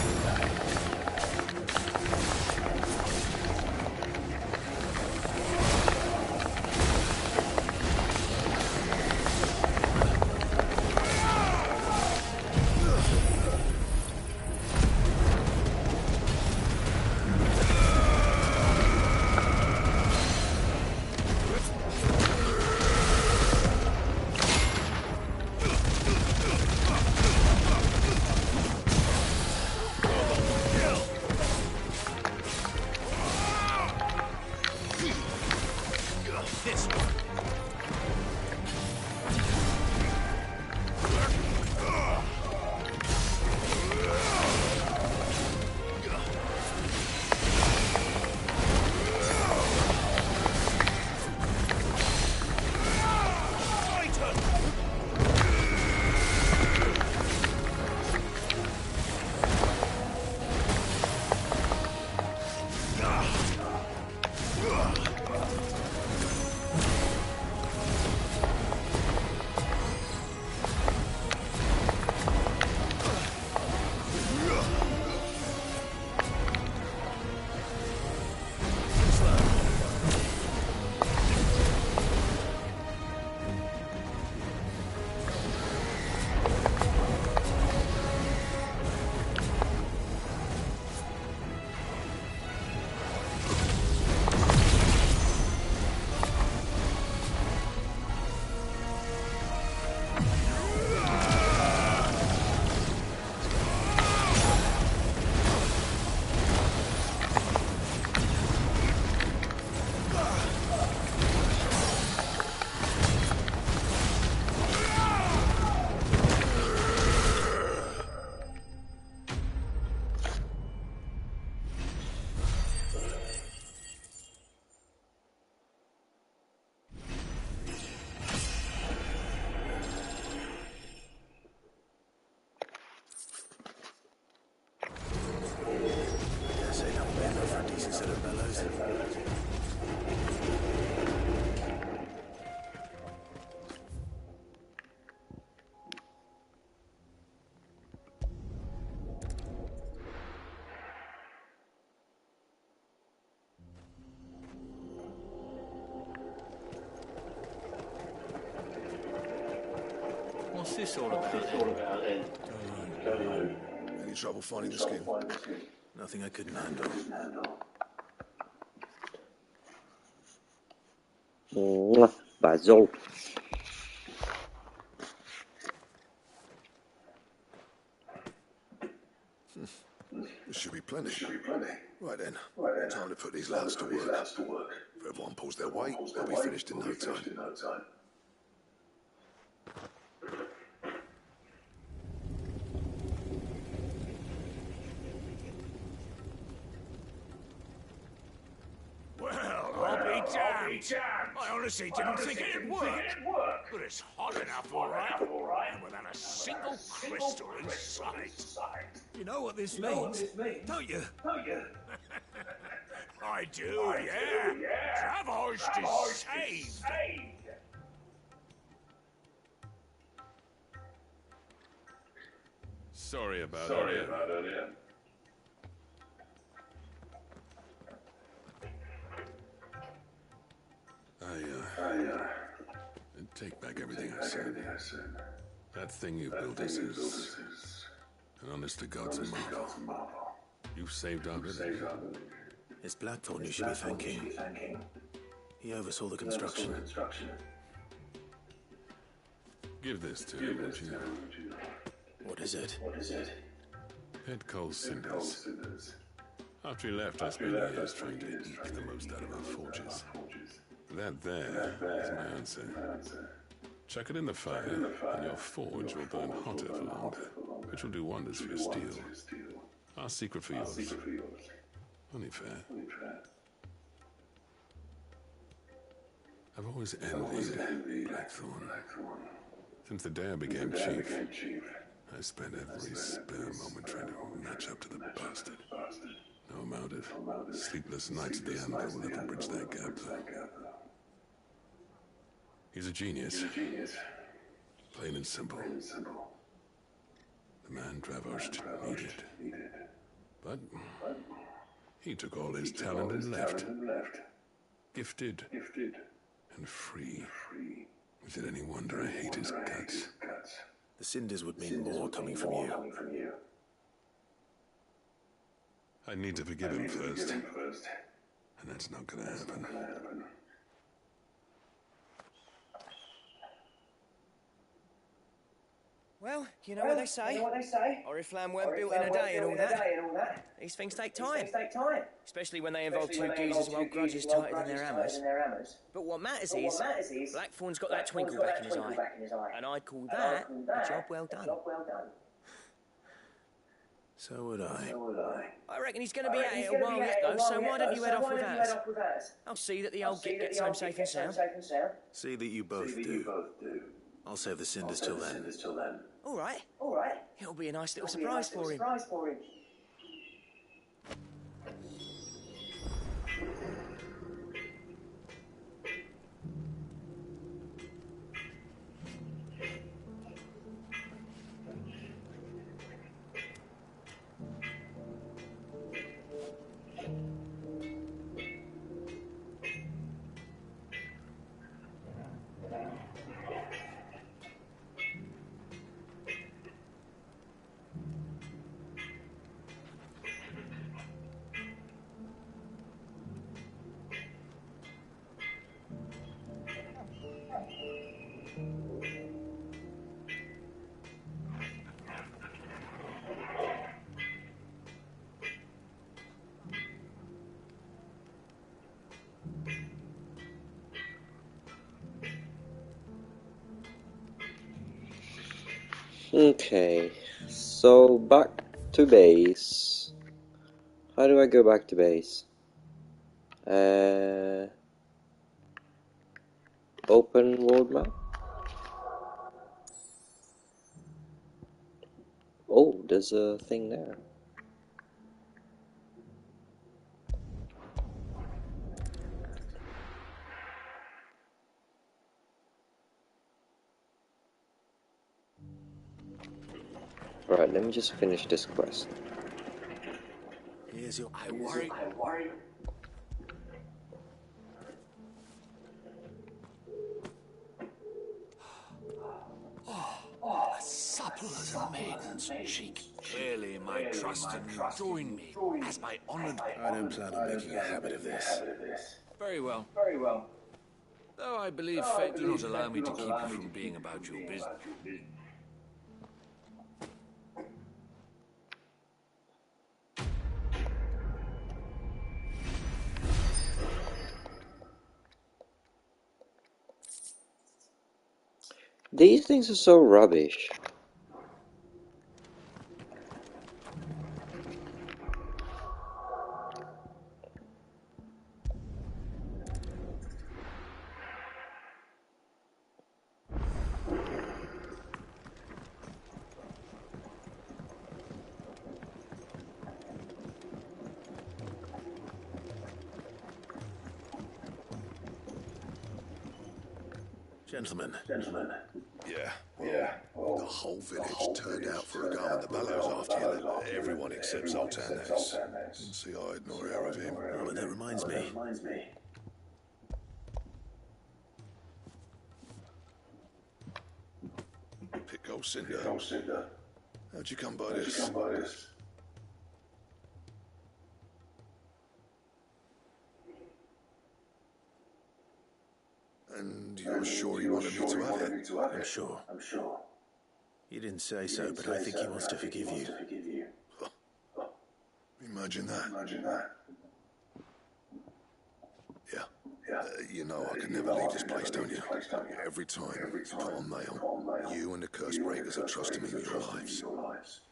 What's this all about? Any trouble finding the skin? Nothing I couldn't handle. Basil. This should be plenty. Right then. Time to put these lads to work. If everyone pulls their weight, they'll be finished in no time. I'll be damned. I honestly didn't think it'd work. But it's hot enough, all right. And without a single crystal in sight. You know what this means, don't you? I do, yeah. Travolged is saved. Sorry about earlier. I take back everything I said. That thing you built is an honest to God's marvel. You've saved our village. It's Blackthorn you should be thanking. He oversaw the construction. Give this to him, won't you? What is it? Head coal cinders. After he left, I spent years trying to eke the most out of our forges. That there is my answer. Chuck it in the fire, and your forge will burn hotter for longer, which will do wonders for your steel. Our secret for yours. Only fair. I've always envied Blackthorn. Since the day I became chief, I spent every spare moment trying to match up to the bastard. No amount of sleepless nights at the anvil will ever bridge that gap. He's a genius. Plain and simple. The man traversed needed. But he took all his talent and left. Gifted and free. Is it any wonder I hate his guts? The cinders would mean more coming from you. I need to forgive him first. And that's not gonna happen. Well, you know what they say. Oriflamme weren't built in a day and all that. These things take time. Especially when they involve two geezers who hold grudges tighter than their hammers. But what matters is, Blackthorn's got that twinkle back in his eye. And I'd call that a job well done. So would I. I reckon he's going to be at it a while yet, though, so why don't you head off with us? I'll see that the old git gets home safe and sound. See that you both do. I'll save the cinders till then. All right. It'll be a nice little surprise for him. Okay, so back to base. How do I go back to base? Open world map. Oh, there's a thing there. Alright, let me just finish this quest. Here's your... I worry. As supple as a maiden's cheek. Clearly my trust in you join me as my honoured... I don't plan on making a habit of this. Very well. Though I believe fate do not allow me to keep you from being about your business. These things are so rubbish. Gentlemen. Yeah. The whole village turned out for a go in the bellows after you. Everyone except Zoltan has. Didn't see eye nor hair of him. Oh, but that reminds me. Pick old Cinder. How'd you come by this? And you're sure he wanted me to have it? I'm sure. He didn't say so, but I think he wants to forgive you. Imagine that. Yeah. You know I could never leave this place, don't you? Every time you put on mail, you and the curse breakers are trusting me with your lives.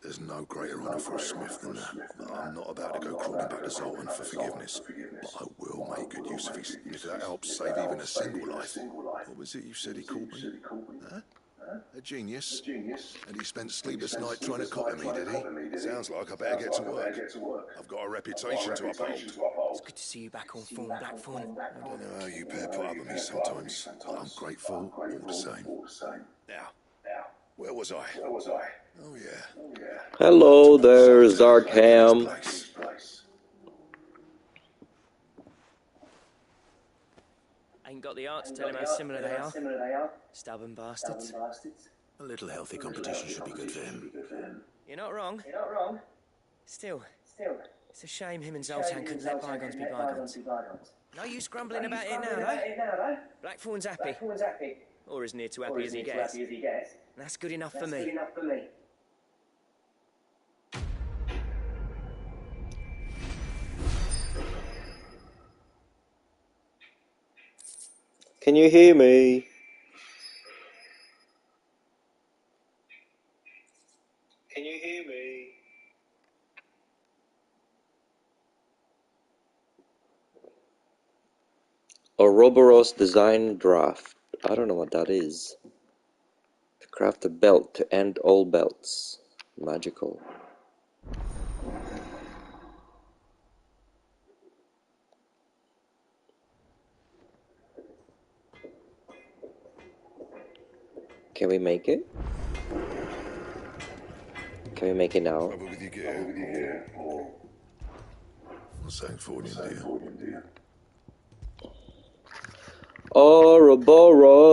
There's no greater honour for a smith than that. I'm not about to go crawling back to Zoltan for forgiveness, but I will make good use of his, if that helps save even a single life. What was it you said he called me? Huh? A genius. And he spent sleepless night trying to copy me, did he? Sounds like I better get to work. I've got a reputation to uphold. It's good to see you back on form, Blackthorn. I don't know how you pair put up with me sometimes, but I'm grateful all the same. Now, where was I? Oh, yeah. Hello there, Zarkham. Ain't got the art to tell him how similar they are. Stubborn bastards. A little healthy competition should be good for him. You're not wrong. Still, it's a shame him and Zoltan couldn't let bygones be bygones. No use grumbling about it now, though. Blackthorn's happy. Or as near to happy as he gets. That's good enough for me. Can you hear me? Can you hear me? Ouroboros design draft. I don't know what that is. To craft a belt to end all belts. Magical. Can we make it? Can we make it now? Trouble with your gear, or... What's that for you, dear? Ouroboros!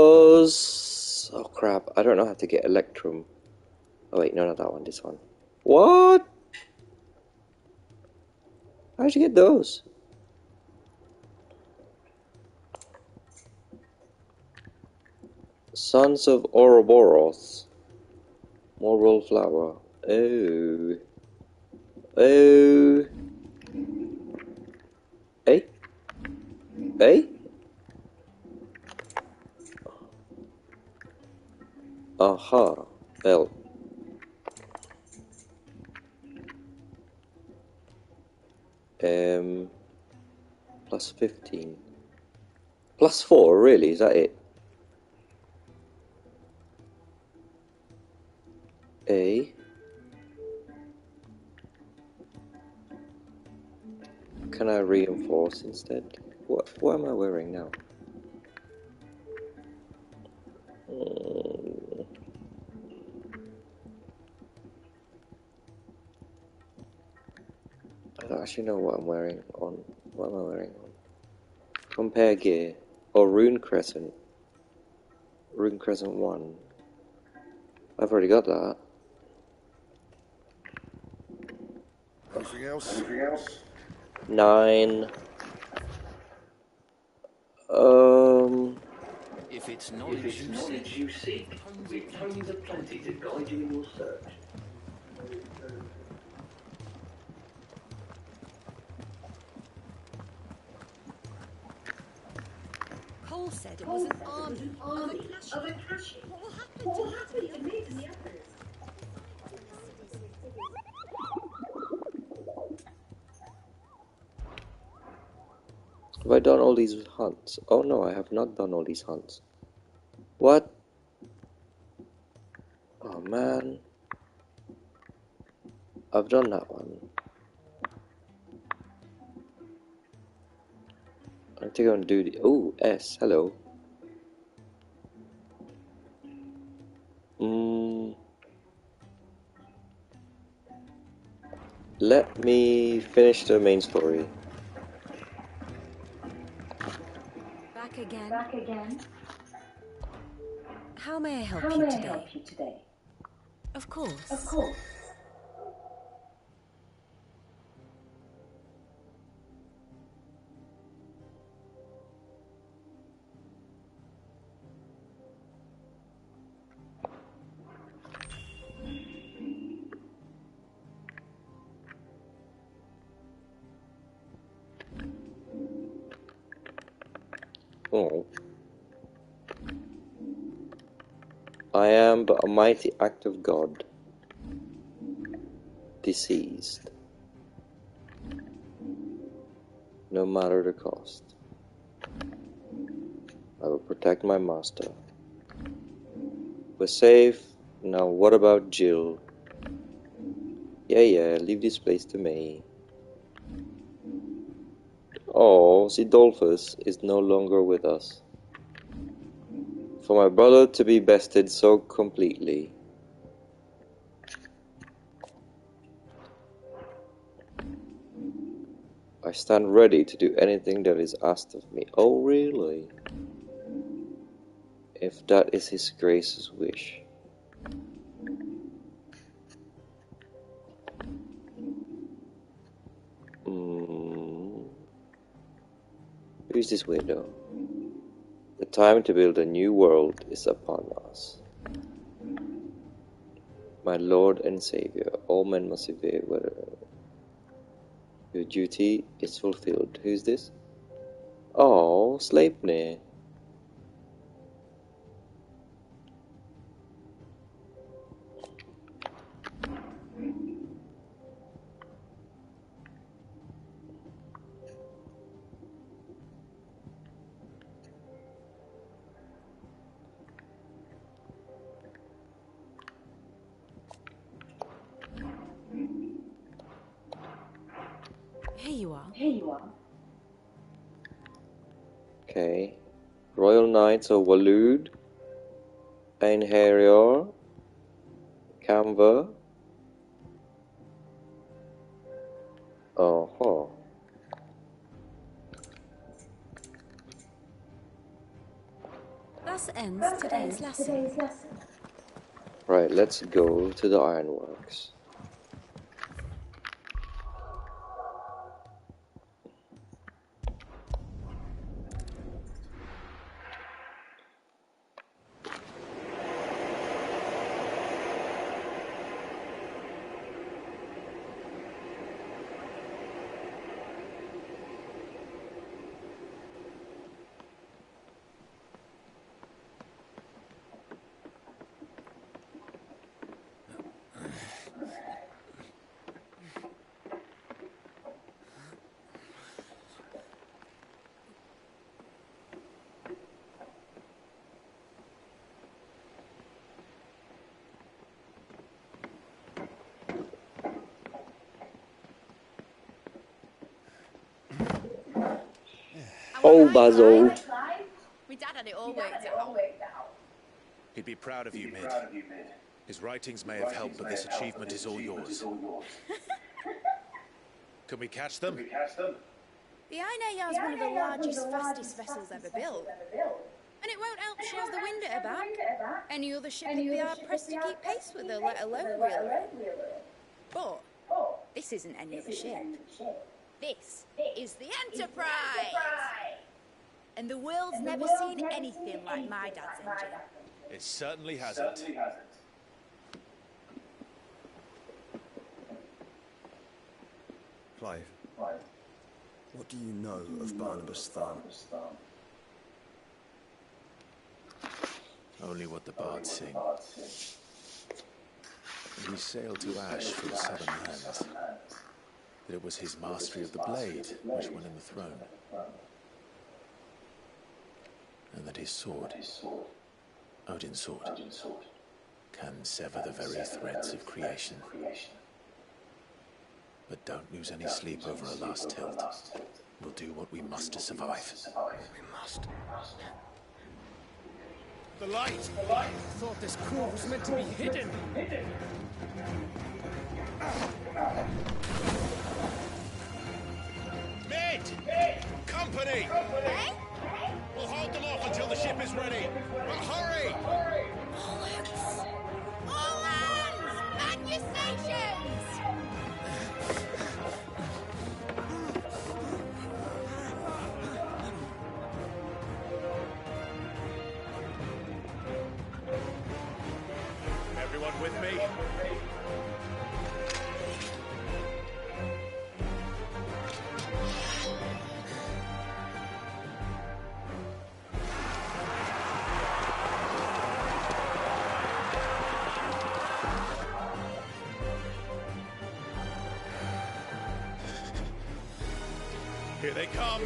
Oh crap, I don't know how to get Electrum. Oh wait, no, not that one, this one. What? How'd you get those? Sons of Ouroboros. More roll flower. Oh. Oh. Hey? Hey? Aha. Belt. Plus 15. Plus 4, really? Is that it? A. Can I reinforce instead? What am I wearing now? I don't actually know what I'm wearing on. What am I wearing on? Compare gear. Or Rune Crescent. Rune Crescent 1. I've already got that. Anything else? 9. If it's knowledge you seek, we've tones aplenty to guide you in your search. Cole said it was an army of a Kashi. What will happen to me and the others? Have I done all these hunts? Oh no, I have not done all these hunts. What? Oh man. I've done that one. I need to go and do the... Oh, S, hello. Let me finish the main story. Back again. How may I help you today? Of course. Oh. I am but a mighty act of God. Deceased. No matter the cost. I will protect my master. We're safe. Now what about Jill? Yeah, leave this place to me. Oh, Sidolphus is no longer with us. For my brother to be bested so completely. I stand ready to do anything that is asked of me. Oh, really? If that is His Grace's wish. Use this window. The time to build a new world is upon us. My Lord and Savior, all men must obey whether your duty is fulfilled. Who's this? Oh, Sleipnir. Here you are. Okay. Royal Knights of Waloed, Einherjar, Camver. Oh, Thus ends today's lesson. right, let's go to the ironworks. Oh, Basil. My dad had it all worked out. He'd be proud of you, Mid. His writings may have helped, but this achievement is all yours. Can we catch them? The Einherjar is one of the largest, fastest vessels ever built. And it won't help she has the wind at her back. Any other ship would be hard pressed to keep pace with her, let alone wheel her. But this isn't any other ship. This is the Enterprise! And the world's never seen anything like my dad's engine. It certainly hasn't. Clive, what do you know of Barnabas Thorne? Only what the bards sing. When he sailed to Ash from southern lands, that it was his mastery of the blade which won him the throne. And that his sword, Odin's sword, can sever the very threads of creation. But don't lose any sleep over a last tilt. We'll do what we must to survive. We must. The light! I thought this core was meant to be hidden. Mid! Company! Eh? We'll hold them off until the ship is ready. But hurry! Bollocks! All hands! Man your stations! Everyone with me? Here they come.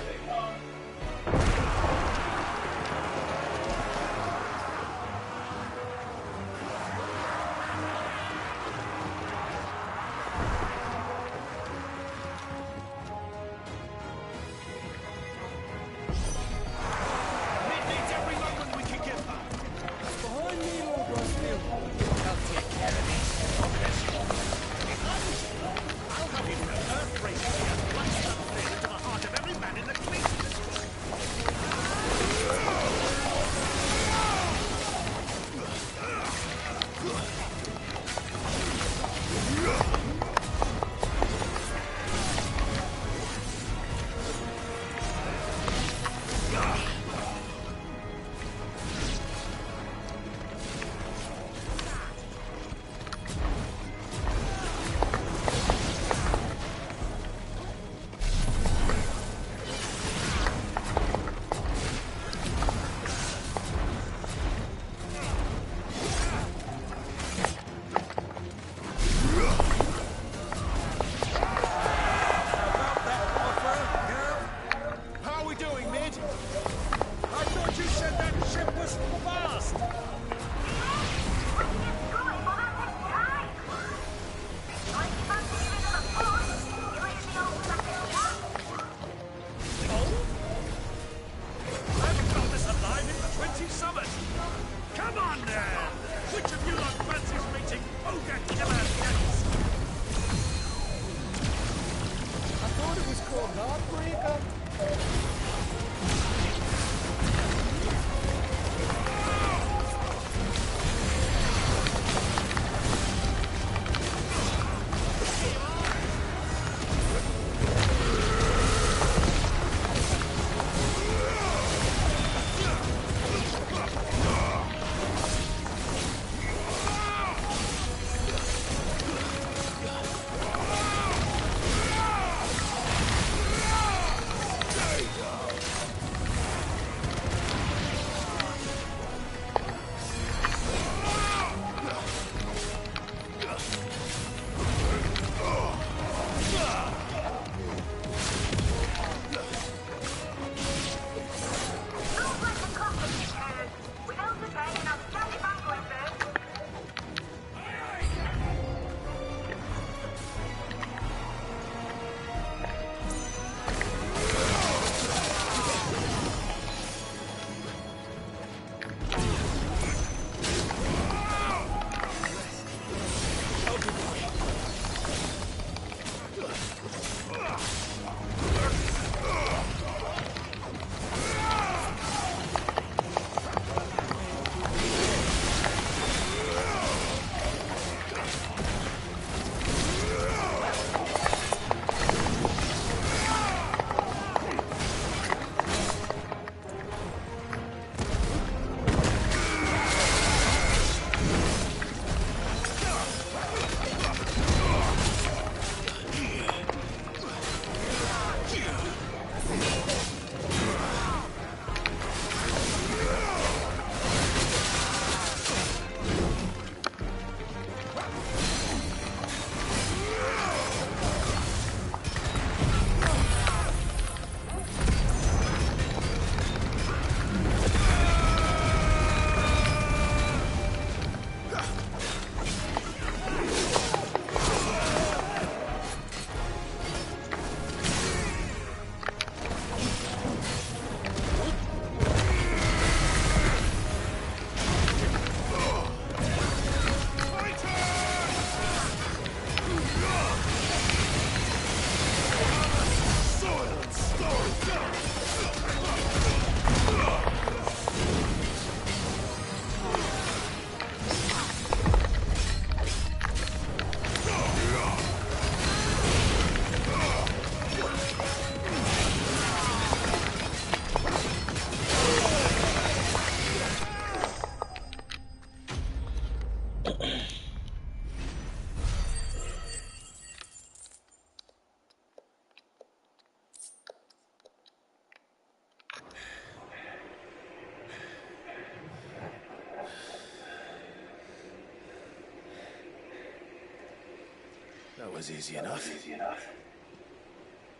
That was easy enough.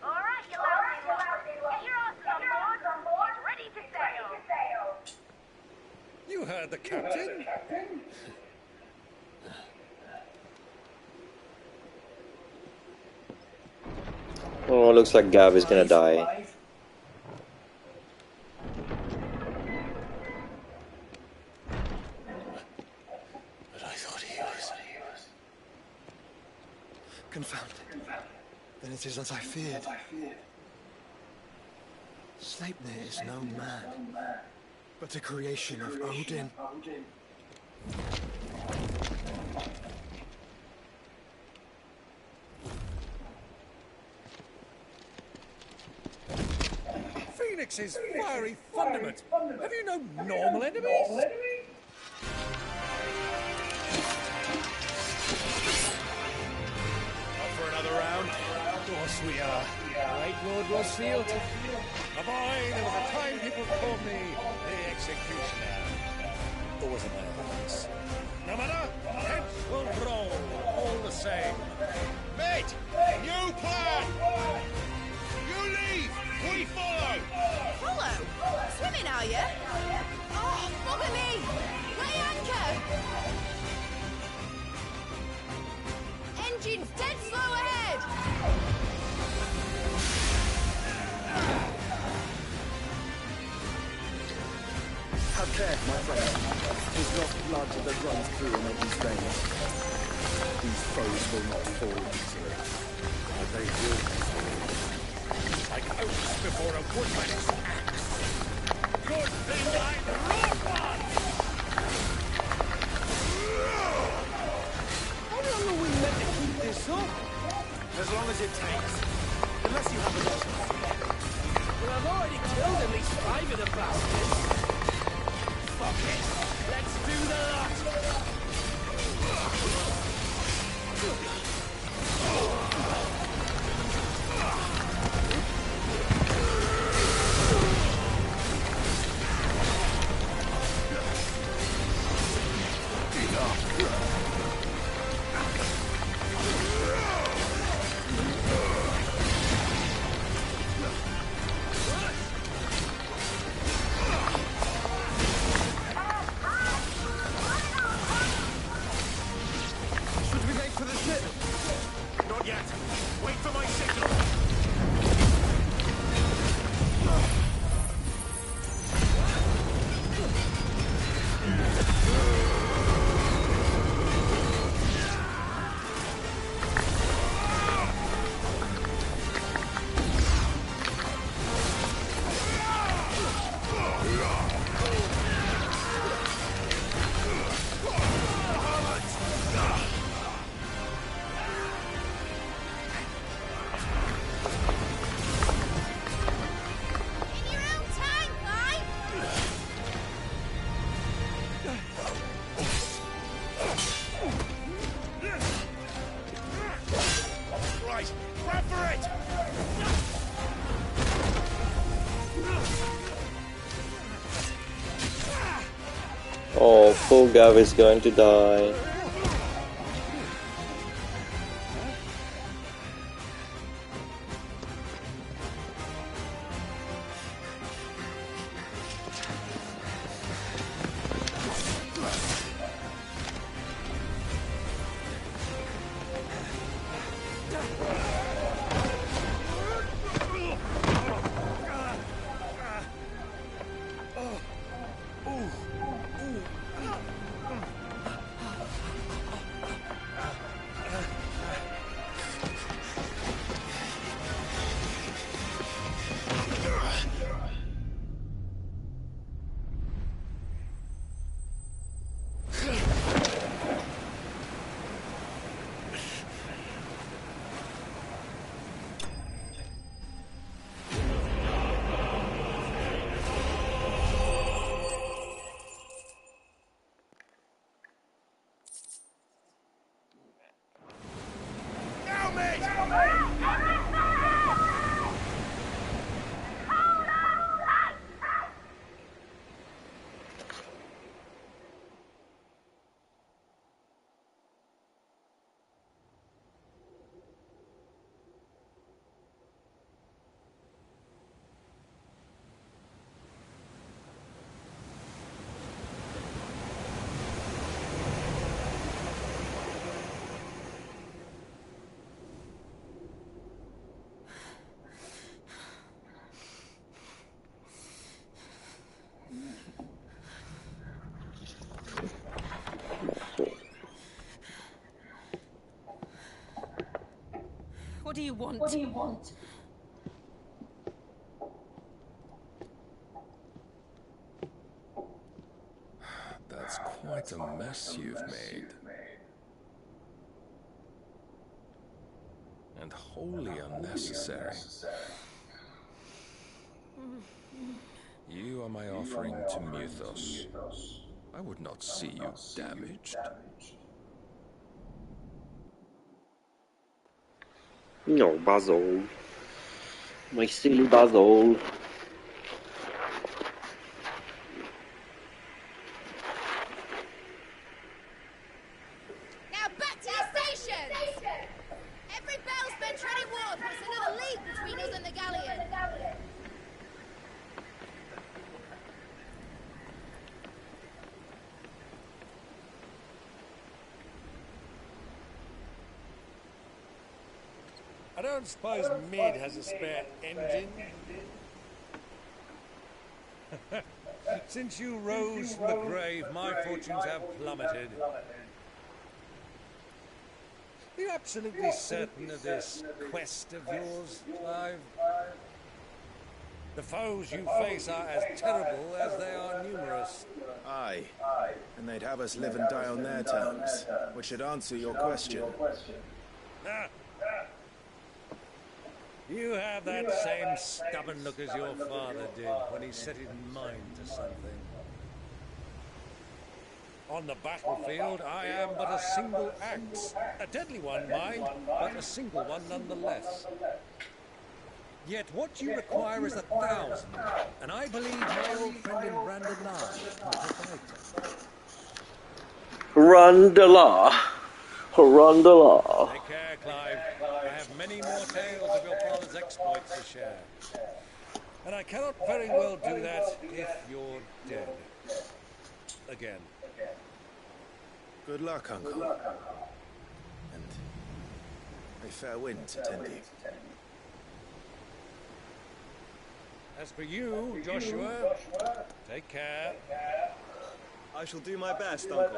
All right, you lousy lot. Get your asses on board. It's ready to sail. You heard the captain. Oh, looks like Gav is gonna die. But I thought he was. Confounded. Then it is as I feared. Sleipnir is no man, but a creation of Odin. Phoenix's fiery fundament. Have you no normal enemies? For another round? Of course we are. Right, Lord Rossfield? A boy, there was a time people called me the Executioner. Or was it my other voice? No matter, heads will roll, all the same. Mate! New plan! You leave! We follow! Follow? Swimming, are you? Oh, bugger me! Lay anchor! Engine's dead slow ahead! Have care, my friend. 'Tis not blood that runs through in these veins. These foes will not fall easily. But they will. Like oats before a woodman's axe. Good thing I brought one! How long are we meant to keep this up? As long as it takes. Unless you have a choice. Well, I've already killed at least 5 of the bastards. Fuck it. Let's do the lot. Poor Gav is going to die. What do you want? What do you want? That's quite a mess you've made. And wholly unnecessary. You are my offering to Mythos. I would not see you damaged. No, Basil. My silly Basil. Now back to your stations! Every bell's been treading water puts another league between us and the galleon. I don't suppose Mid has a spare engine? Since you rose from the grave, my fortunes have plummeted. Are you absolutely certain of this quest of yours, Clive? The foes you face are as terrible as they are numerous. Aye. And they'd have us live and die on their terms, which should answer your question. Ah. You have that same stubborn look as your father did when he set his mind to something. On the battlefield, I am but a single axe. A deadly one, mind, but a single one nonetheless. Yet what you require is 1,000, and I believe my old friend in Randalar can provide them. Randalar. Randalar. Take care, Clive. I have many more tales of your father's exploits to share. And I cannot very well do that if you're dead. Again. Good luck, Uncle. And a fair wind to tend you. As for you, Joshua, take care. I shall do my best, Uncle.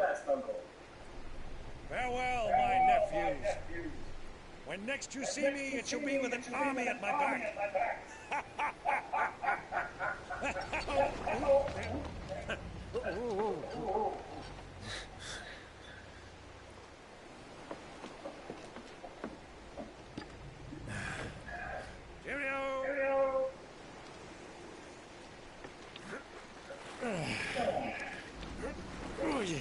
Farewell, my nephews. When next you see me, it shall be with an army at my back. Cheerio! Oh, yeah.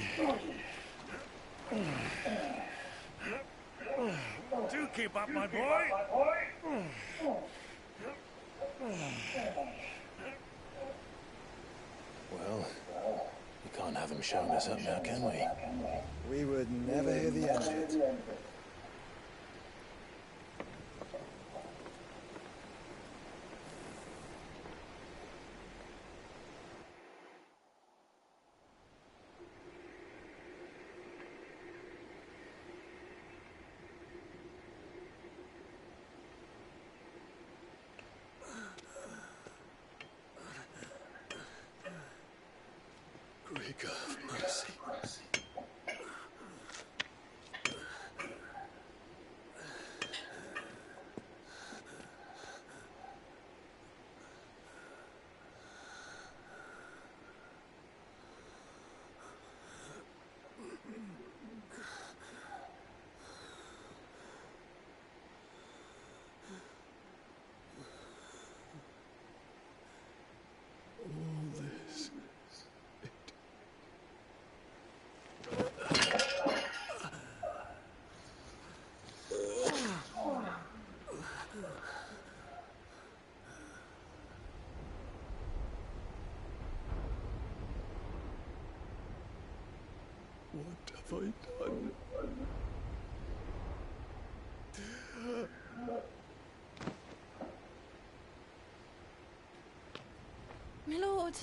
Do keep up, my boy. Well, you can't have him showing us up now, can we? We would never hear the end of it. Greek of mercy. All this. What have I done? My lord.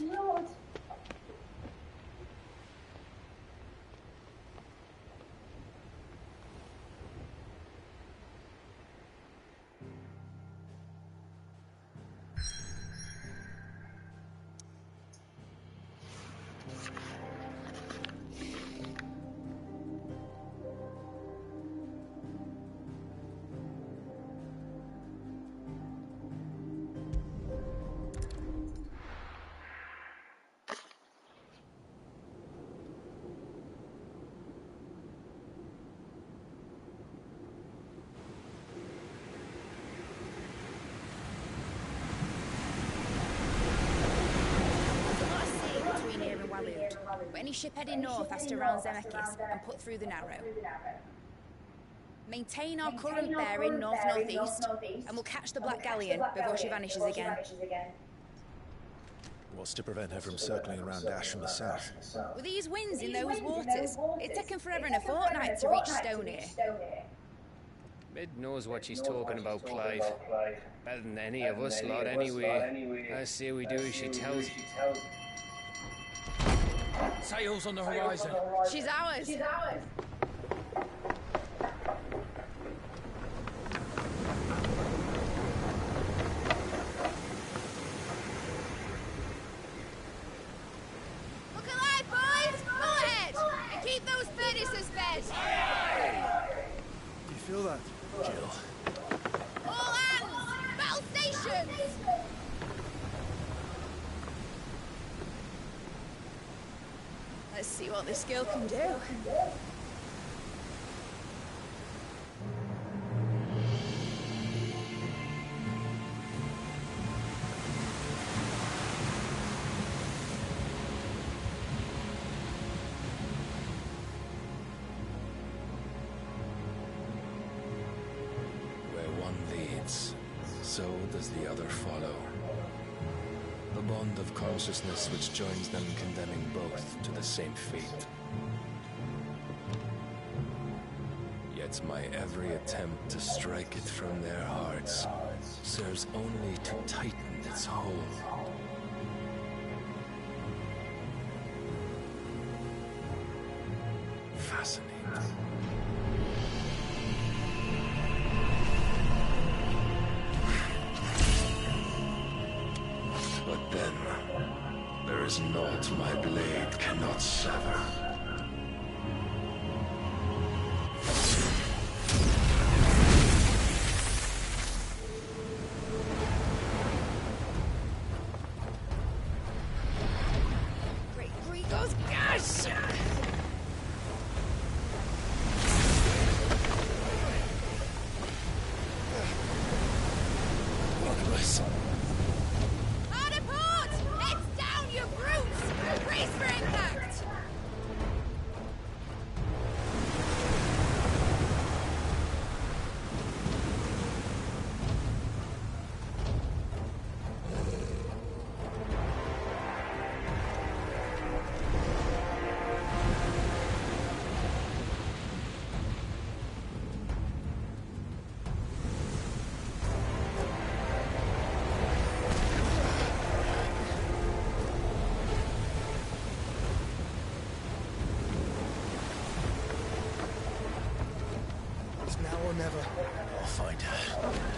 But any ship heading north has to round Zemeckis and put through the Narrow. Maintain our current bearing north-northeast, and we'll catch the Black Galleon before she vanishes again. What's to prevent her from circling around Ash from the south? With these winds in those waters, it's taken forever and a fortnight to reach Stone here. Mid knows what she's talking about, Clive. Better than any of us lot, anyway. I say we do as she tells. Sails on the horizon. She's ours. Look alive, boys! Pull ahead! And keep those furnaces fed! You feel that? Jill. All hands! Battle stations! Let's see what this girl can do. Where one leads, so does the other follow. The bond of consciousness which joins them condemning both to the same fate. Yet my every attempt to strike it from their hearts serves only to tighten its hold. Fascinating. But then, there is naught my blade cannot sever. Great Gregos, gosh! Look at this. Hard apart! Heads down, you brutes! Brace for impact! never. I'll find her.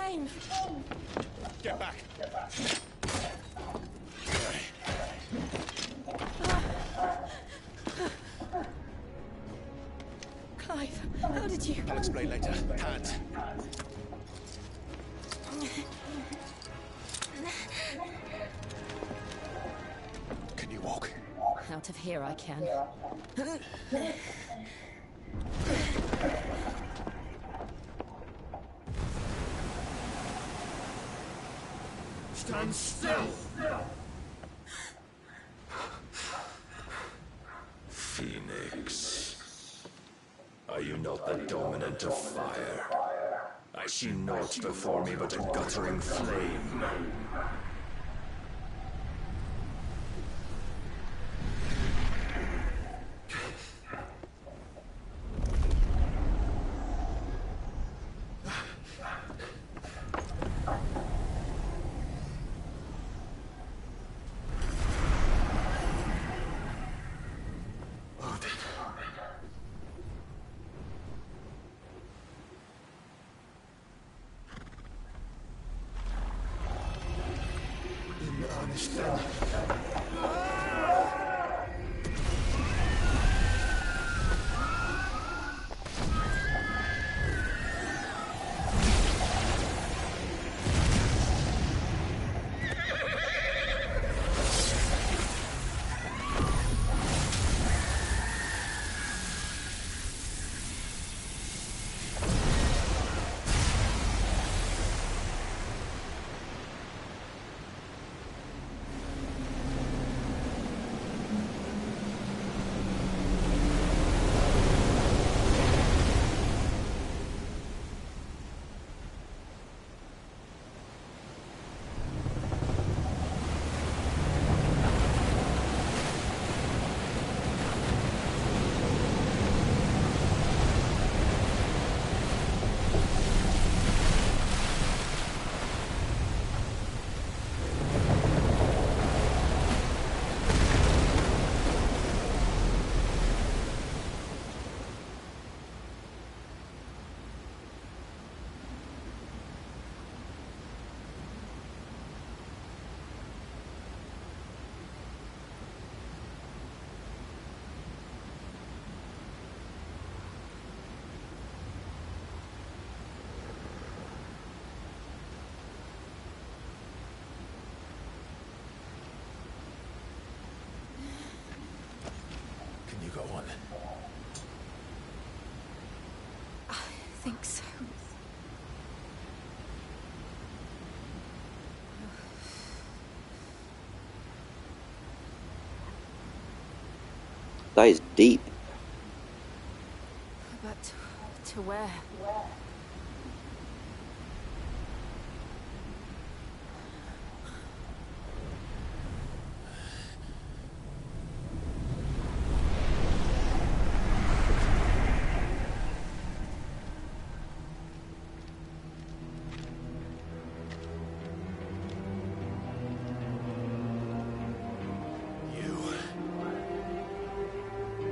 flames. Get back. Clive, how did you... I'll explain later. Hands. Can you walk? Out of here I can. Stand still! Phoenix, are you not the dominant of fire? I see naught before me but a guttering flame. Go on. I think so. That is deep. But to where?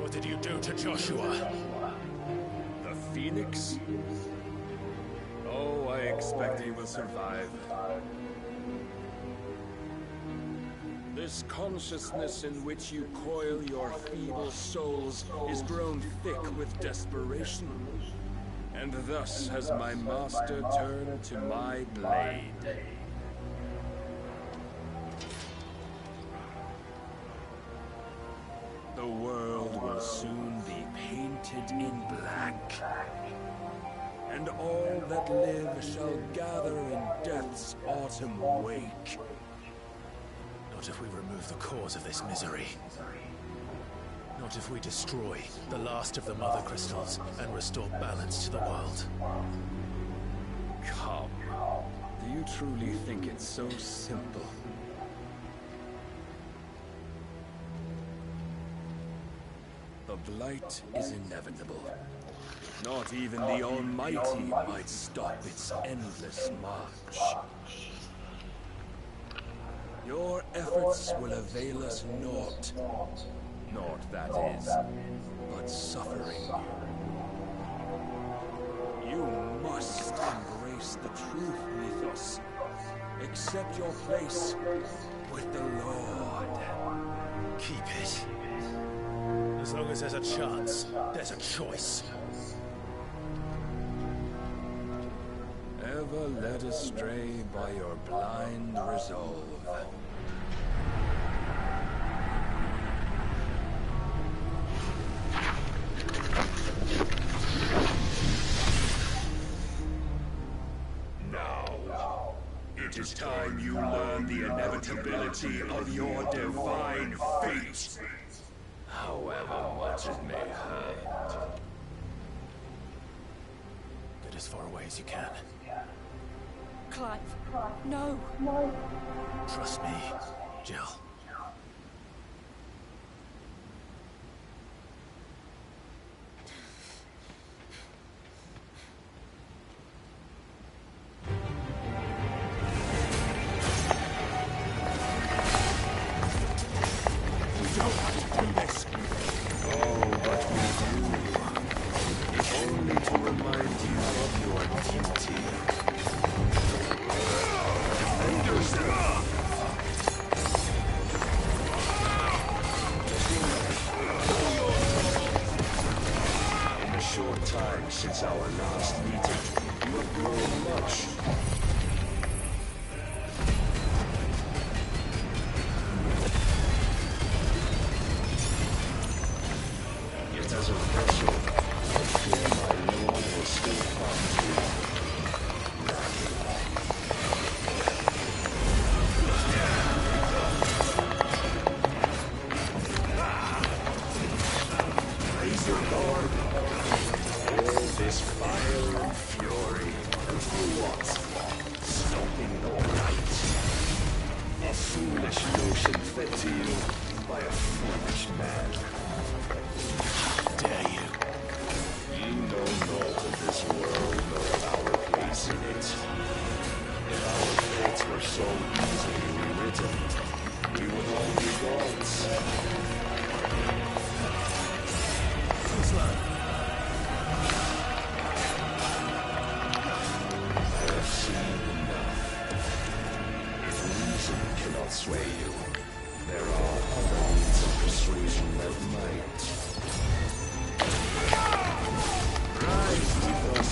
What did you do to Joshua? The Phoenix? Oh, I expect he will survive. This consciousness in which you coil your feeble souls is grown thick with desperation. And thus has my master turned to my blade. The world will soon be painted in black, and all that live shall gather in death's autumn wake. Not if we remove the cause of this misery. Not if we destroy the last of the Mother Crystals and restore balance to the world. Come. Do you truly think it's so simple? The blight is inevitable. Not even the Almighty might stop its endless march. Your efforts will avail us naught. Naught, that is, but suffering. You must embrace face the truth, Mythos. Accept your place with the Lord. Keep it. As long as there's a chance, there's a choice. Ever led astray by your blind resolve. Now, it is time you learn the inevitability of your divine fate. However much it may hurt. Get as far away as you can. Clive, no. Trust me, Jill. Since our last meeting, you have grown much. Yet as a vessel, I fear my Lord will still find you. Raise your guard. This fire and fury, and for what? Stopping the light. A foolish notion fed to you by a foolish man. How dare you? You know naught of this world nor of our place in it. If our fates were so easily rewritten, we would all be gods. Cannot sway you. There are other means of persuasion that might. Rise, Mythos.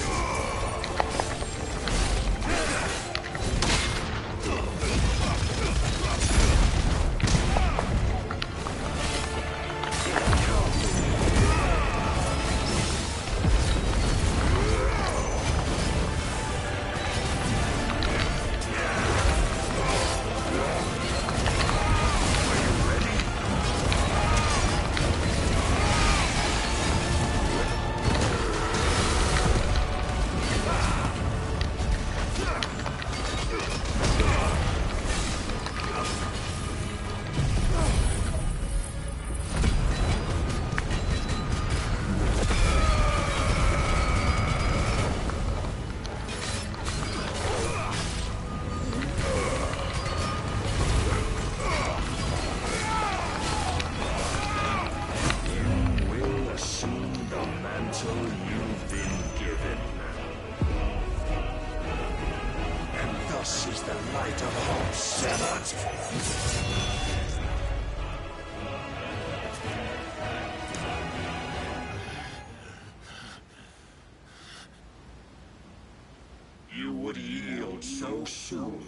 You would yield so soon.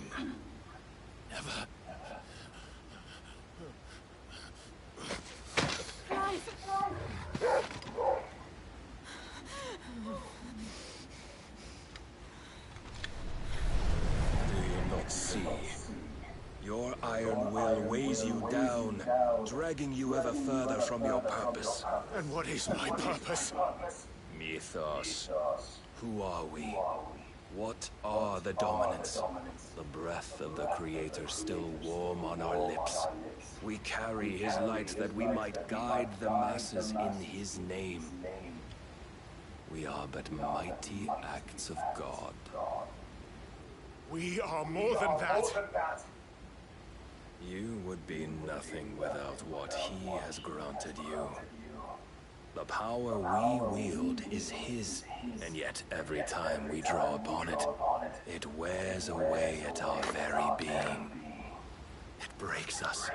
Never. Do you not see? Your iron will weighs you down, dragging you ever further from your purpose. And what is my purpose? Mythos. Who are we? What are the dominants? The breath of the Creator still warm on our lips. We carry his light that we might guide the masses in his name. We are but mighty acts of God. We are more than that. You would be nothing without what he has granted you. The power we wield is his, and yet every time we draw upon it, it wears away at our very being. It breaks us,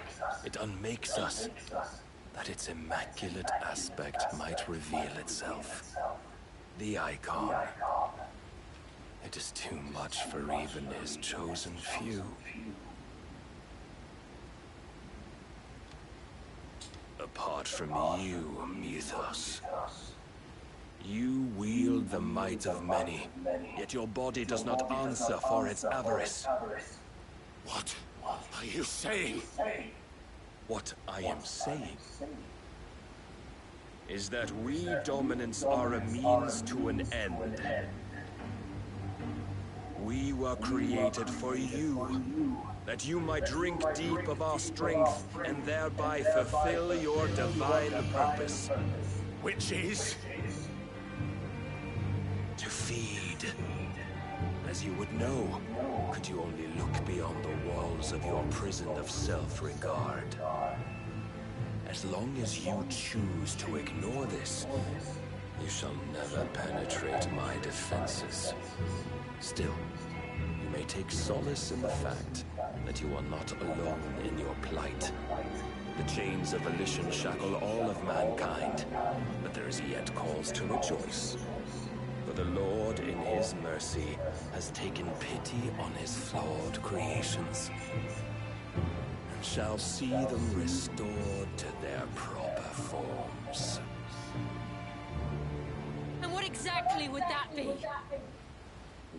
it unmakes us, that its immaculate aspect might reveal itself. The icon. It is too much for even his chosen few. Apart from you, Mythos, you wield the might of many, yet your body does not answer for its avarice. What are you saying? What I am saying is that we dominants are a means to an end. We were created for you, that you might drink deep of our strength and thereby fulfill your divine purpose. Which is? To feed. As you would know, could you only look beyond the walls of your prison of self-regard. As long as you choose to ignore this, you shall never penetrate my defenses. Still, you may take solace in the fact that you are not alone in your plight. The chains of volition shackle all of mankind, but there is yet cause to rejoice. For the Lord, in his mercy, has taken pity on his flawed creations, and shall see them restored to their proper forms. And what exactly would that be?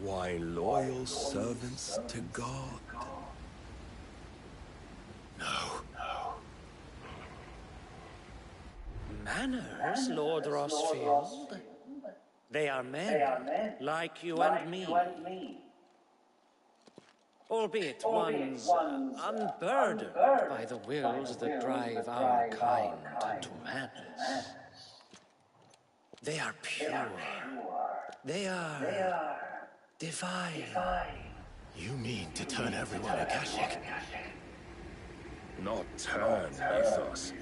Why, loyal servants to God. No. Manners, Lord Rossfield? They are men, like you and me. Albeit one's unburdened by the wills that drive our kind to madness. They are pure. They are divine. You mean to turn everyone Akashic? Not turn, Mythos.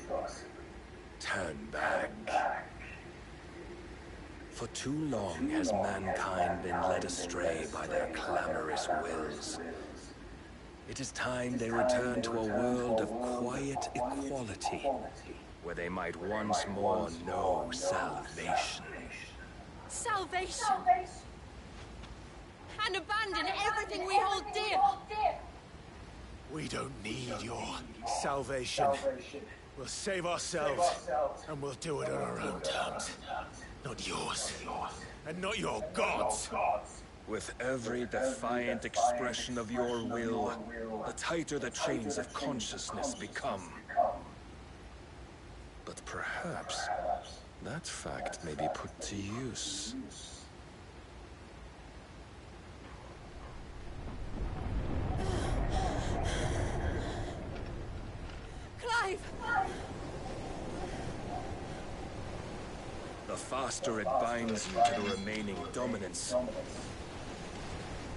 Turn back. For too long has mankind been led astray by their clamorous wills. It is time they return to a world of quiet equality, where they might once more know salvation. Salvation? And abandon everything we hold dear? We don't need your salvation. We'll save ourselves, and we'll do it on our own terms. Not yours, and not your gods. With every defiant expression of your will, the tighter the chains of consciousness become. But perhaps that fact may be put to use. Clive! The faster it binds you to the remaining dominance,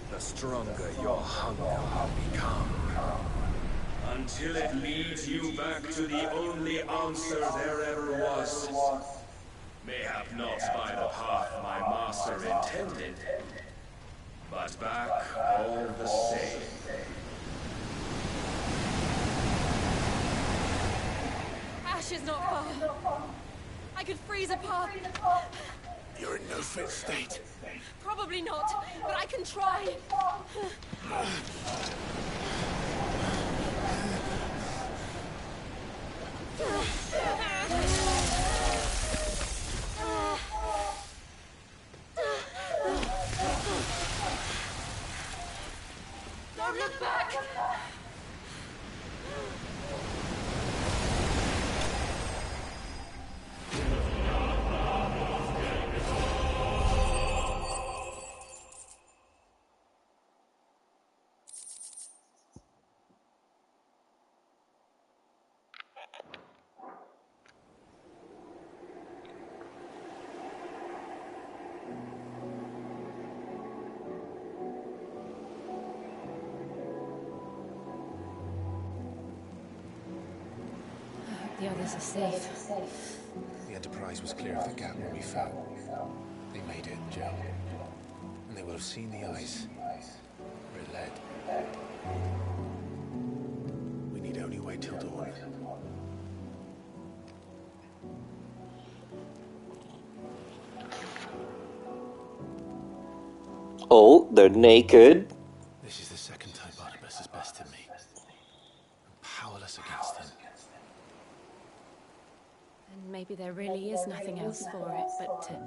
the stronger your hunger will become. Until it leads you back to the only answer there ever was. Mayhap not by the path my master intended, but back all the same. Ash is not far. I could freeze a path. You're in no fit state. Probably not, but I can try. Don't look back! the others are safe. The Enterprise was clear of the gap when we fell. They made it, Jill. And they will have seen the ice where it led. We need only wait till dawn. Oh, they're naked. This is the second time Barnabas has bested me. I'm powerless against him. And maybe there really is nothing else for it but to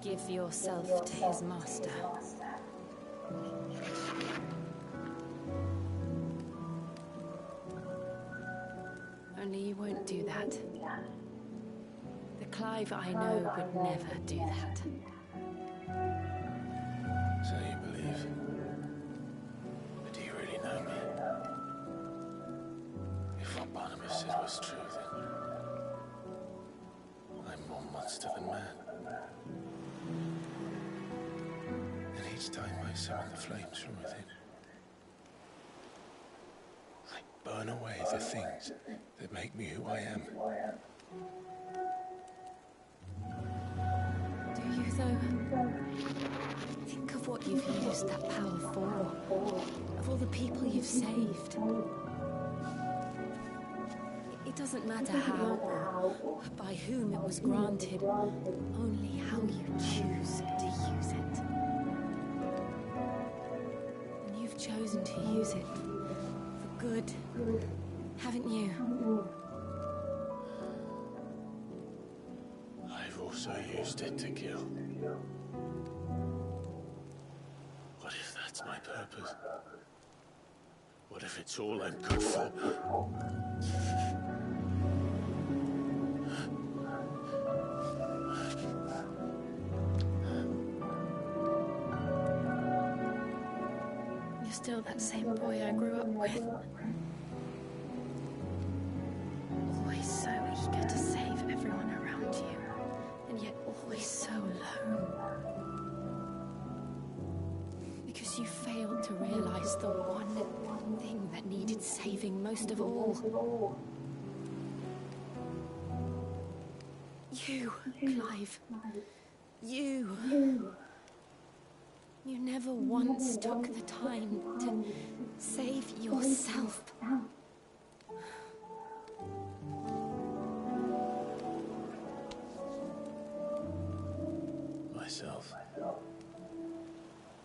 give yourself to his master. Only you won't do that. The Clive I know would never do that. So you believe? But do you really know me? If what Barnabas said was true, then I'm more monster than man. And each time I summon the flames from within, I burn away the things that make me who I am. Do you, though? Think of what you've used that power for. Of all the people you've saved. It doesn't matter how or by whom it was granted, only how you choose to use it. And you've chosen to use it for good, haven't you? I've also used it to kill. What if that's my purpose? What if it's all I'm good for? You're still that same boy I grew up with. Always so eager to save everyone around you, and yet always so alone. Because you failed to realize the one thing that needed saving most of all. You, Clive. You. You never once took the time to save yourself. Myself.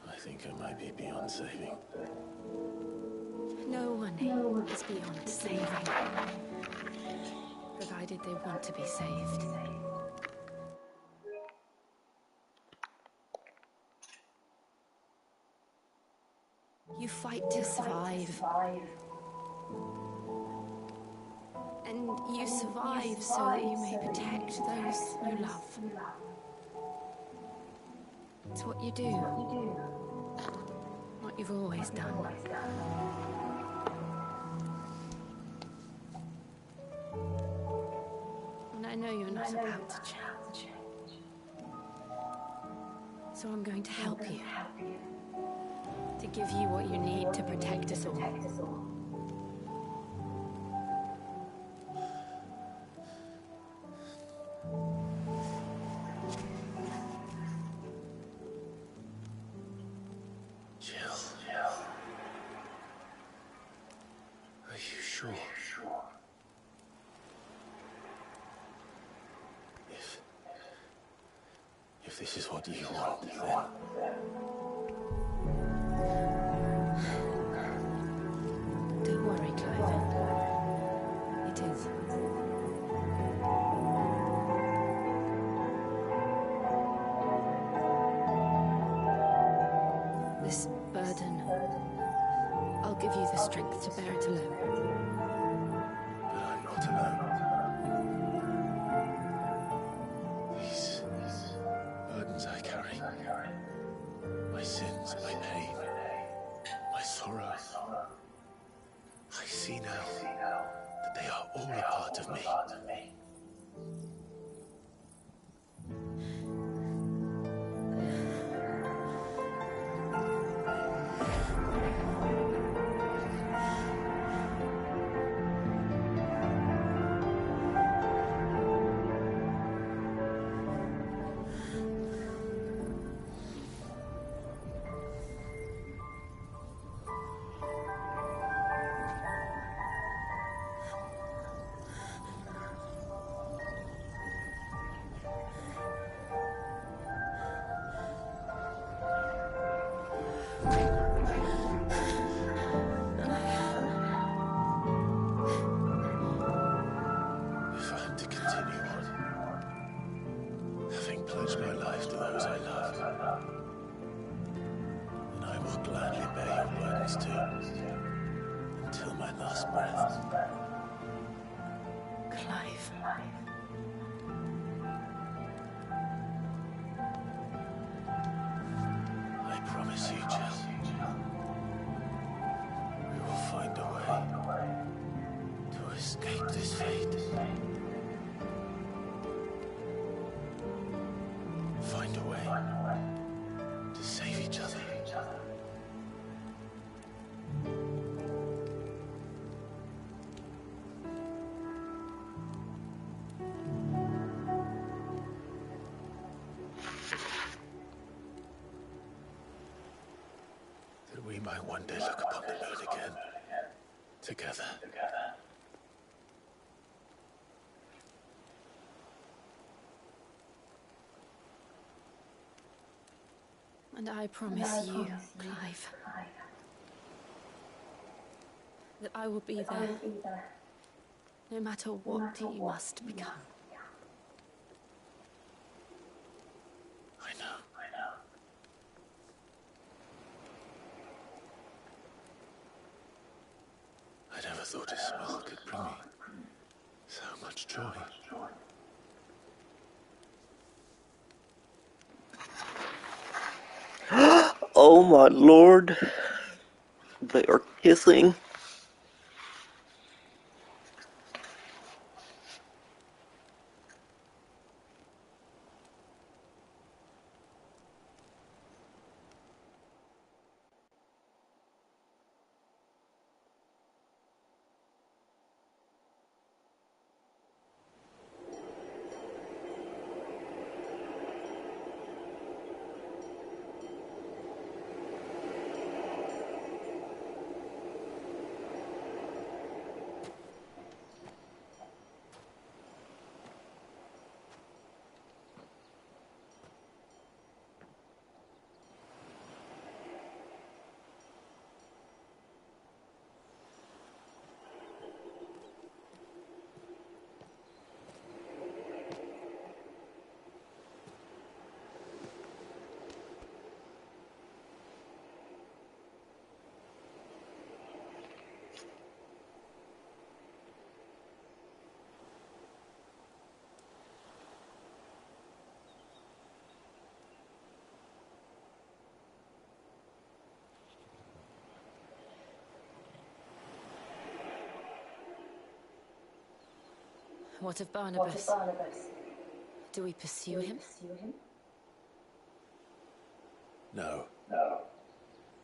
I think I might be beyond saving. No one is beyond saving, provided they want to be saved. You fight to survive. And you survive so that you may protect those you love. It's what you do. What you've always done. And I know you're not about to change. So I'm going to help you. To give you what you need to protect us all. Jill. Are you sure? If this is what you want, then... Don't worry, Clive. It is. This burden, I'll give you the strength to bear it alone. But I'm not alone. These burdens I carry, my sins, my pain, my sorrow, I see now that they are all a part of me. pledge my life to those I love. And I will gladly bear your burdens too, until my last breath. Clive. I promise you, Jill, we will find a way to escape this fate. Find a way to save each other. That we might one day look upon the moon again, together. And I promise you, Clive, that I will be there, no matter what you must become. I know. I never thought a smile could bring me so much joy. Oh my lord. They are kissing. What of Barnabas? Do we pursue him? No.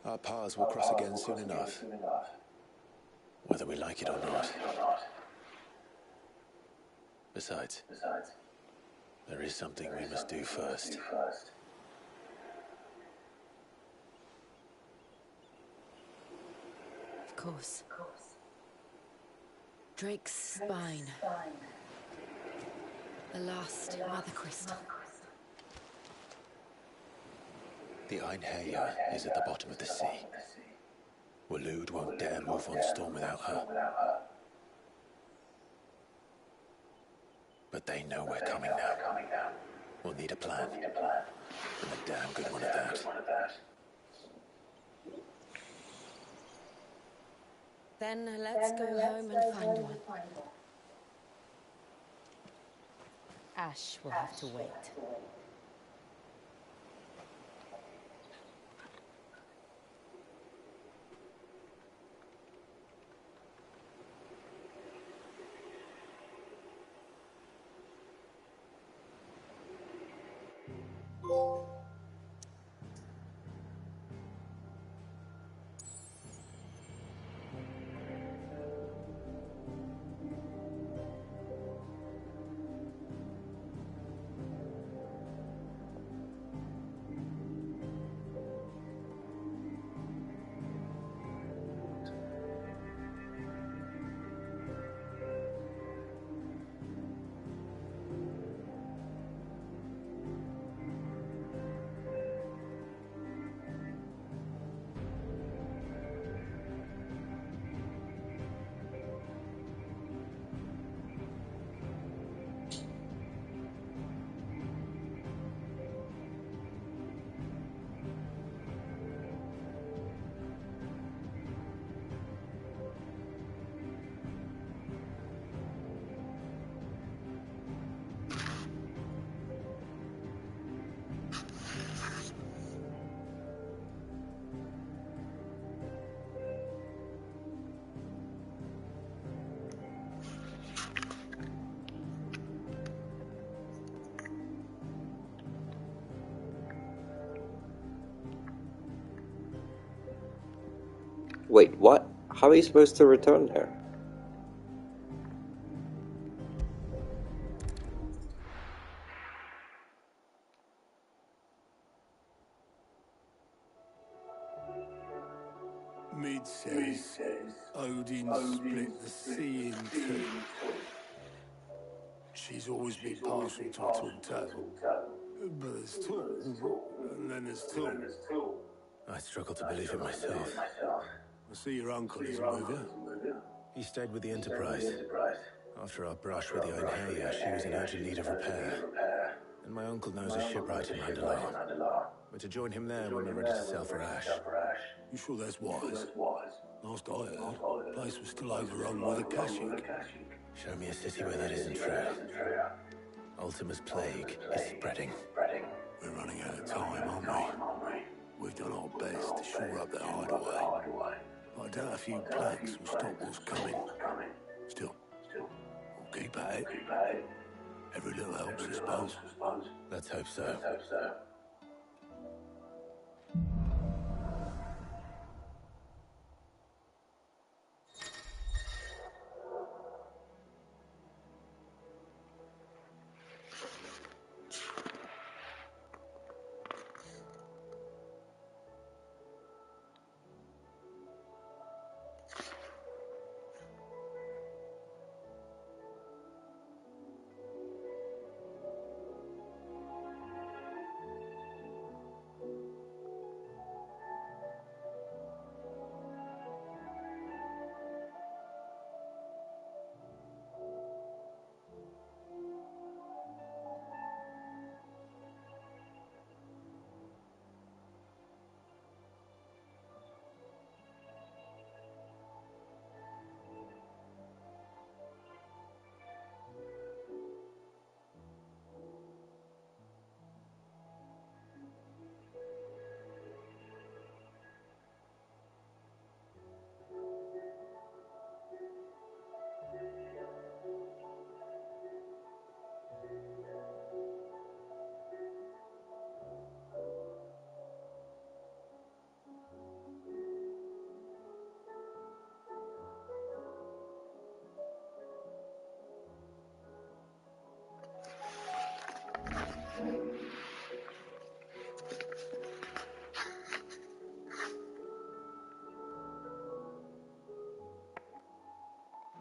Our paths will cross again soon enough, whether we like it or not. Besides, there is something we must do first. Of course. Drake's spine. The last Mother Crystal. The Einherjar is at the bottom of the sea. Waloed won't dare move on Storm without her. But they know we're coming now. We'll need a plan. And a damn good one at that. Then let's go home and find one. Ash will have to wait. Wait, what? How are you supposed to return there? Mid says Odin split the sea in two. She's always been partial to a tall tale. But there's tall, and then there's tall. I struggle to believe it myself. I see your uncle isn't with you. He stayed with the Enterprise. After our brush with the Einherjar, she was in urgent need of repair. And my uncle knows a shipwright in Randalar. We're to join him there when we're ready to sail for Ash. You sure that's wise? Last I heard, the place was still overrun with Akashic. Show me a city where that isn't true. Ultima's plague is spreading. We're running out of time, aren't we? We've done our best to shore up that hideaway. But I doubt a few planks will stop what's coming. Still, we'll keep at it. Every little helps, I suppose. Let's hope so.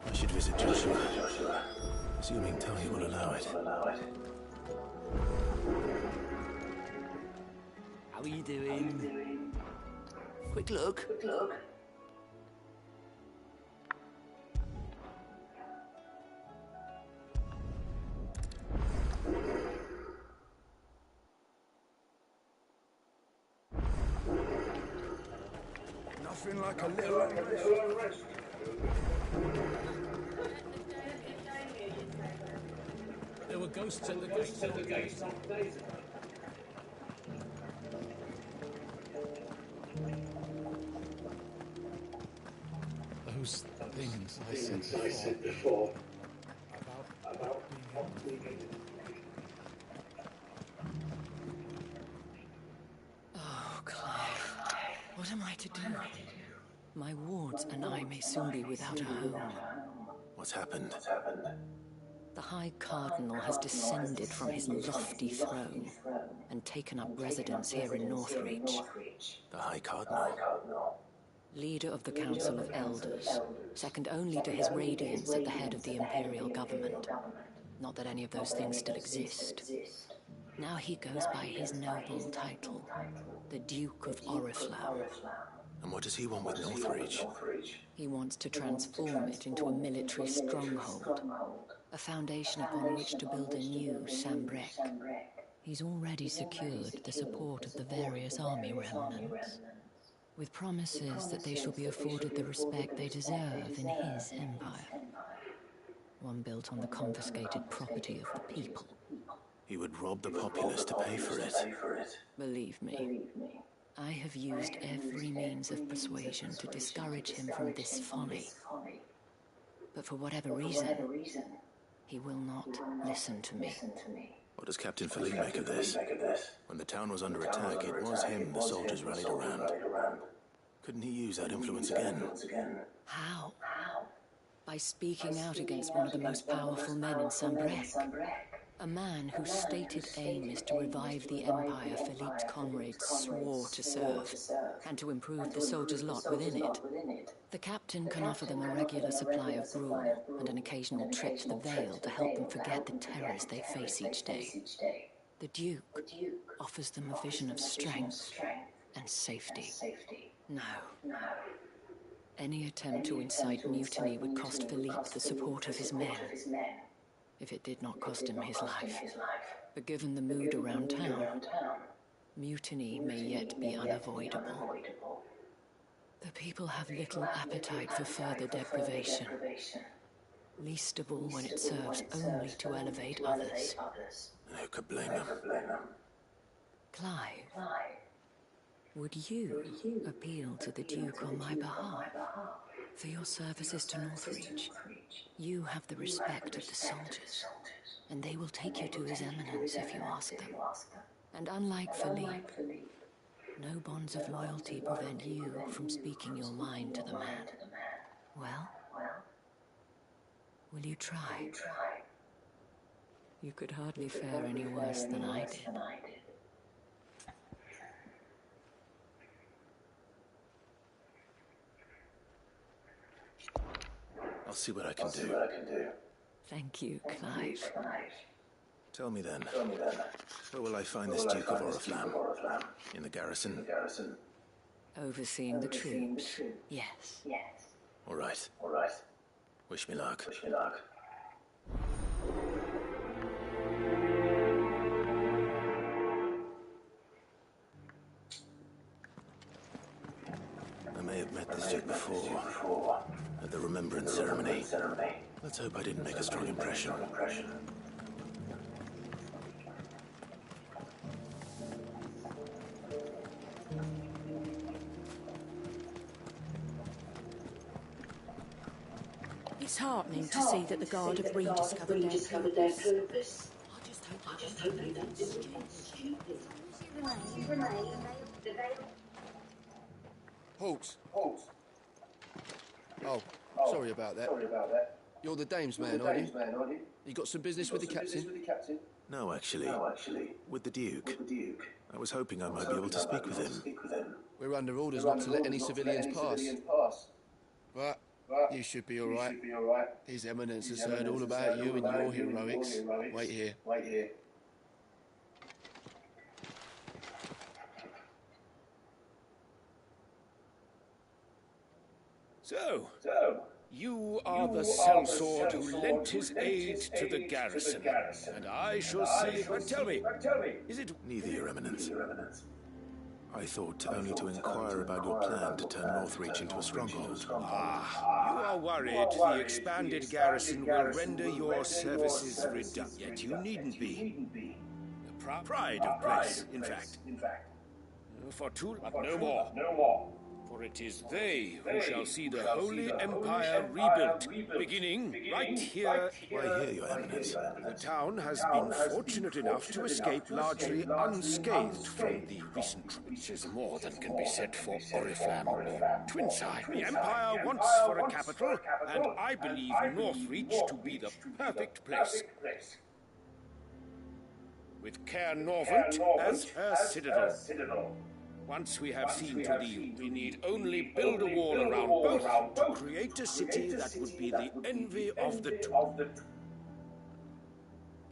I should visit Joshua, assuming Tony will allow it. How are you doing? Quick look. Nothing like a little unrest. There were ghosts at the gate. Those things I said before. About being... Oh, Clive. What am I to do? My wards and I may soon be without a home. What's happened? The High Cardinal has descended from his lofty throne and taken up residence here in Northreach. The High Cardinal? Leader of the Council of Elders, second only to his Radiance at the head of the Imperial government. Not that any of those things still exist. Now he goes by his noble title, the Duke of Oriflamme. And what does he want with Northreach? He wants to transform it into a military stronghold, a foundation upon which to build a new Sambrek. He's already secured the support of the various army remnants, with promises that they shall be afforded the respect they deserve in his empire. One built on the confiscated property of the people. He would rob the populace to pay for it. Believe me, I have used every means of persuasion to discourage him from this folly. But for whatever reason, he will not listen to me. What does Captain Philippe make of this? When the town was under attack, it was him the soldiers rallied around. Couldn't he use that influence again? How? By speaking out against one of the most powerful men in Sambrec. A man whose stated aim is to revive the empire Philippe's comrades swore to serve, and to improve the soldiers' lot within it. The captain can offer them a regular supply of gruel and an occasional trip to the Vale to help them forget the terrors they face each day. The Duke offers them a vision of strength and safety. No. Any attempt to incite mutiny would cost Philippe the support of his men, if it did not cost him his life. But given the mood around town, mutiny may yet be unavoidable. The people have little appetite for further deprivation, least of all when it serves only to elevate others. Who could blame him? Clive, would you appeal to the Duke on my behalf? For your services to Northreach, you have the respect of the soldiers, and they will take you to His Eminence if you ask them. And unlike Philippe, no bonds of loyalty prevent you from speaking your mind to the man. Well, will you try? You could hardly fare any worse than I did. I'll see what I can do. Thank you, Clive. Tell me then, where will I find this Duke of Oriflamme? In the garrison? Overseeing the troops, yes. All right. Wish me luck. I may have met this Duke before, at the Remembrance Ceremony. Let's hope I didn't make a strong impression. It's heartening to see that the Guard have rediscovered their purpose. I just hope they don't stupid. Halt! Oh, sorry about that. You're the Dame's man, aren't you? You got some business with the captain? No, actually. With the Duke. I was hoping I might be able to speak with him. We're under orders not to let any civilians pass. But you should be all right. His Eminence has heard all about you and your heroics. Wait here. So, you are the sellsword who lent his aid to the garrison, and I shall see. Tell me, is it neither, Your Eminence? I thought only to inquire about your plan to turn Northreach into a stronghold. You are worried the expanded garrison will render your services redundant. Yet you needn't be. The pride of place, in fact. For too long, no more. For it is they who shall see the Holy Empire rebuilt, beginning right here. Why here, Your Eminence? The town has been fortunate enough to escape largely unscathed from the recent trouble. Which is more than can be said for Oriflamme or Twinside. The Empire wants for a capital, and I believe Northreach to be the perfect place. With Caer Norvent as her citadel. Once we have seen to thee, we need only build a wall around both to create a city that would be the envy of the two.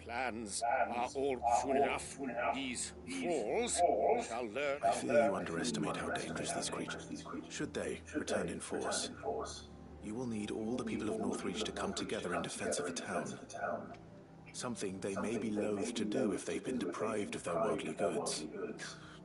Plans are all soon enough. These thralls shall learn. I fear you underestimate how dangerous these creatures. Should they return in force, you will need all the people of Northreach to come together in defense of the town. Something they may be loath to do if they've been deprived of their worldly goods.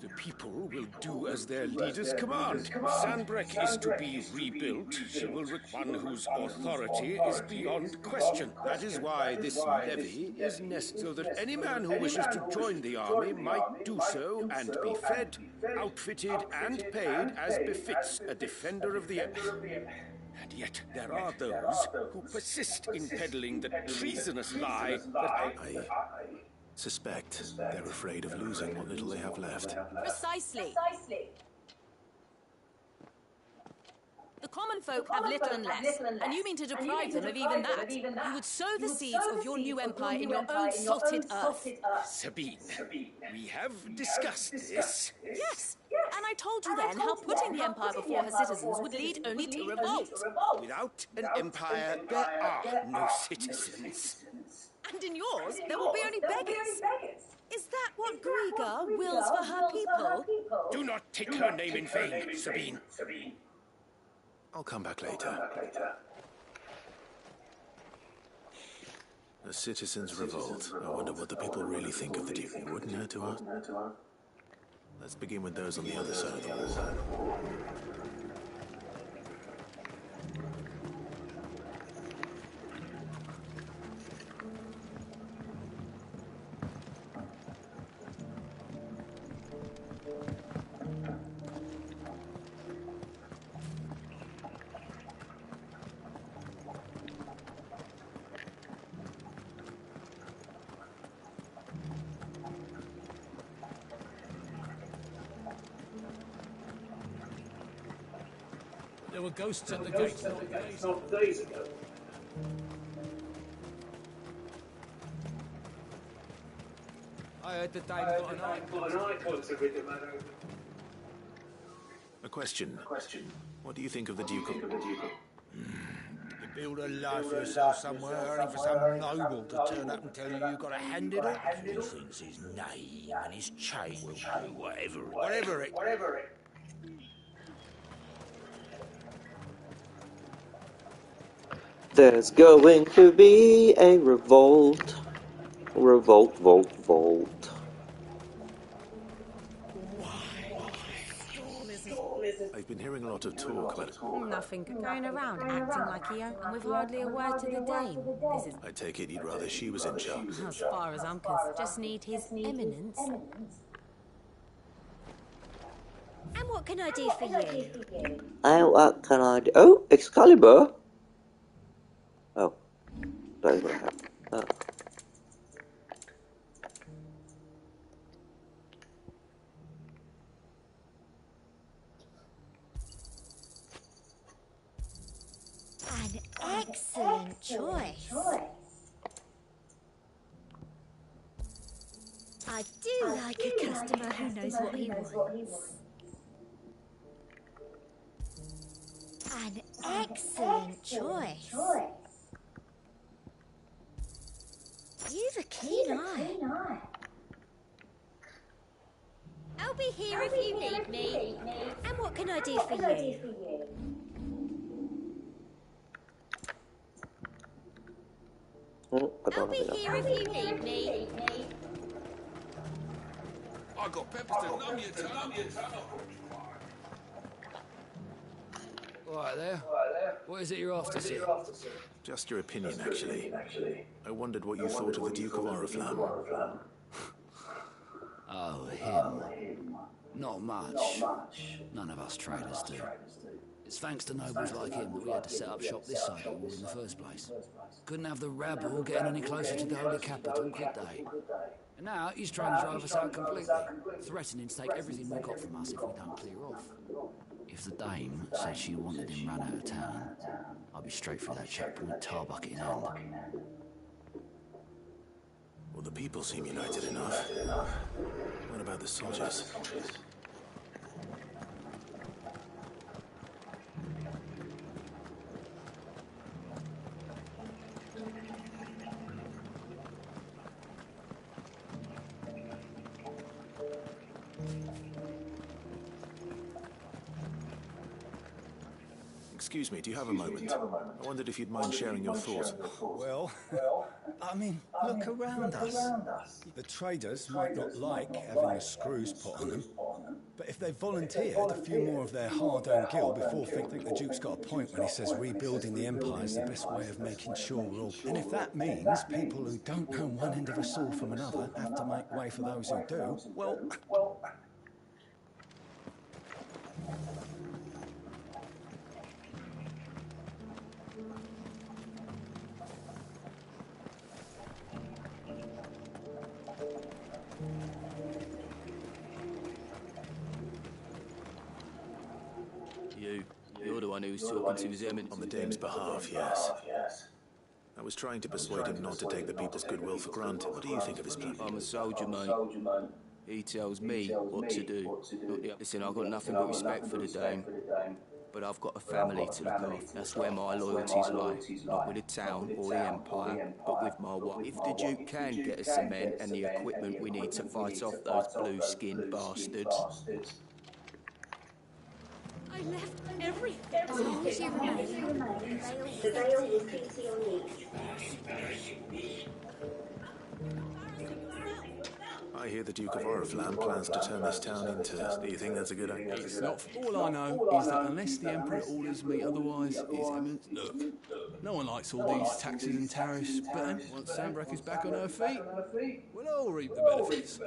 The people will do as their leaders command. Sambrec is to be rebuilt. She will require one whose authority is beyond question. That is why this levy is necessary, so that any man who wishes to join the army might do so and be fed, outfitted, and paid as befits a defender of the empire. And yet there are those who persist in peddling the treasonous lie that I suspect they're afraid of losing what little they have left. Precisely. The common folk have little and less, and you mean to deprive them of even that. You would sow the seeds of your new empire in your own salted earth. Sabine, we have discussed this. Yes, and I told you then how putting the empire before her citizens would lead only to revolt. Without an empire, there are no citizens. And in yours, there will be only beggars. Is that what Griga wills for her people? Do not take her name in vain, Sabine. I'll come back later. The citizens revolt. I wonder what the people really think of the Duke. It wouldn't hurt to ask. Let's begin with those on the other side of the wall. There were ghosts at the gates not days ago. I heard the Dame got an eye to rid the man over. A question. What do you think of the Duke of... You build a life for yourself somewhere, only for some noble to turn up and tell you you've got to hand it up. He thinks his name and his chain will do whatever it... There's going to be a revolt. Revolt, volt. I've been hearing a lot of talk about it. Nothing going around acting like he owned, and with hardly a word to the Dame. This is... I take it you'd rather she was in charge. As far as I'm concerned, just need his eminence. And what can I do for you? What can I do? Oh, Excalibur! Oh, that is what I have. Oh. An excellent choice. I do like a customer who knows what he wants. An excellent choice. You've a keen eye. I'll be here if you need me. And what can I do for you? I'll be here if you need me. I got peppers to numb your tongue. All right there. What is it you're after, sir? Just your opinion, actually. I wondered what you thought of the Duke of Oriflamme. Oh, him. Not much. None of us traders do. It's thanks to nobles like him that we had to set up shop this side of the wall in the first place. Couldn't have the rabble getting any closer to the holy capital, could they? And now he's trying to drive us out completely, threatening to take everything we got from us if we don't clear off. If the Dame said she wanted him run out of town, I'd be straight through that chap with a tar bucket in hand. Well, the people seem united enough. What about the soldiers? Excuse me, do you have a moment? I wondered if you'd mind sharing your thoughts. Well, I mean, look around us. The traders might not like having the screws put on them, but if they volunteered a few more of their hard-earned gil before think the Duke's got a point when he says rebuilding the Empire is the best way of making sure we're all... And if that means people who don't know one end of a sword from another have to make way for those who do, well... You're the one who's talking to his eminence? On the Dame's behalf, yes. I was trying to persuade him not to take the people's goodwill for granted. What do you think of his plan? I'm a soldier, mate. He tells me what to do. Listen, I've got nothing but respect for the Dame. But I've got a family to look after. That's where my loyalties lie. Not with the town or the Empire, but with my wife. If the Duke can get us the men and the equipment we need to fight off those blue-skinned bastards... I left everything. As long as you remain, the veil will cease your need. I hear the Duke of Oriflamme plans to turn this town into... Do you think that's a good idea? It's not... All I know is that unless the Emperor orders me otherwise, His Eminence... Look, no one likes all these taxes and tariffs, but then, once Sanbreque is back on her feet, we'll all reap the benefits.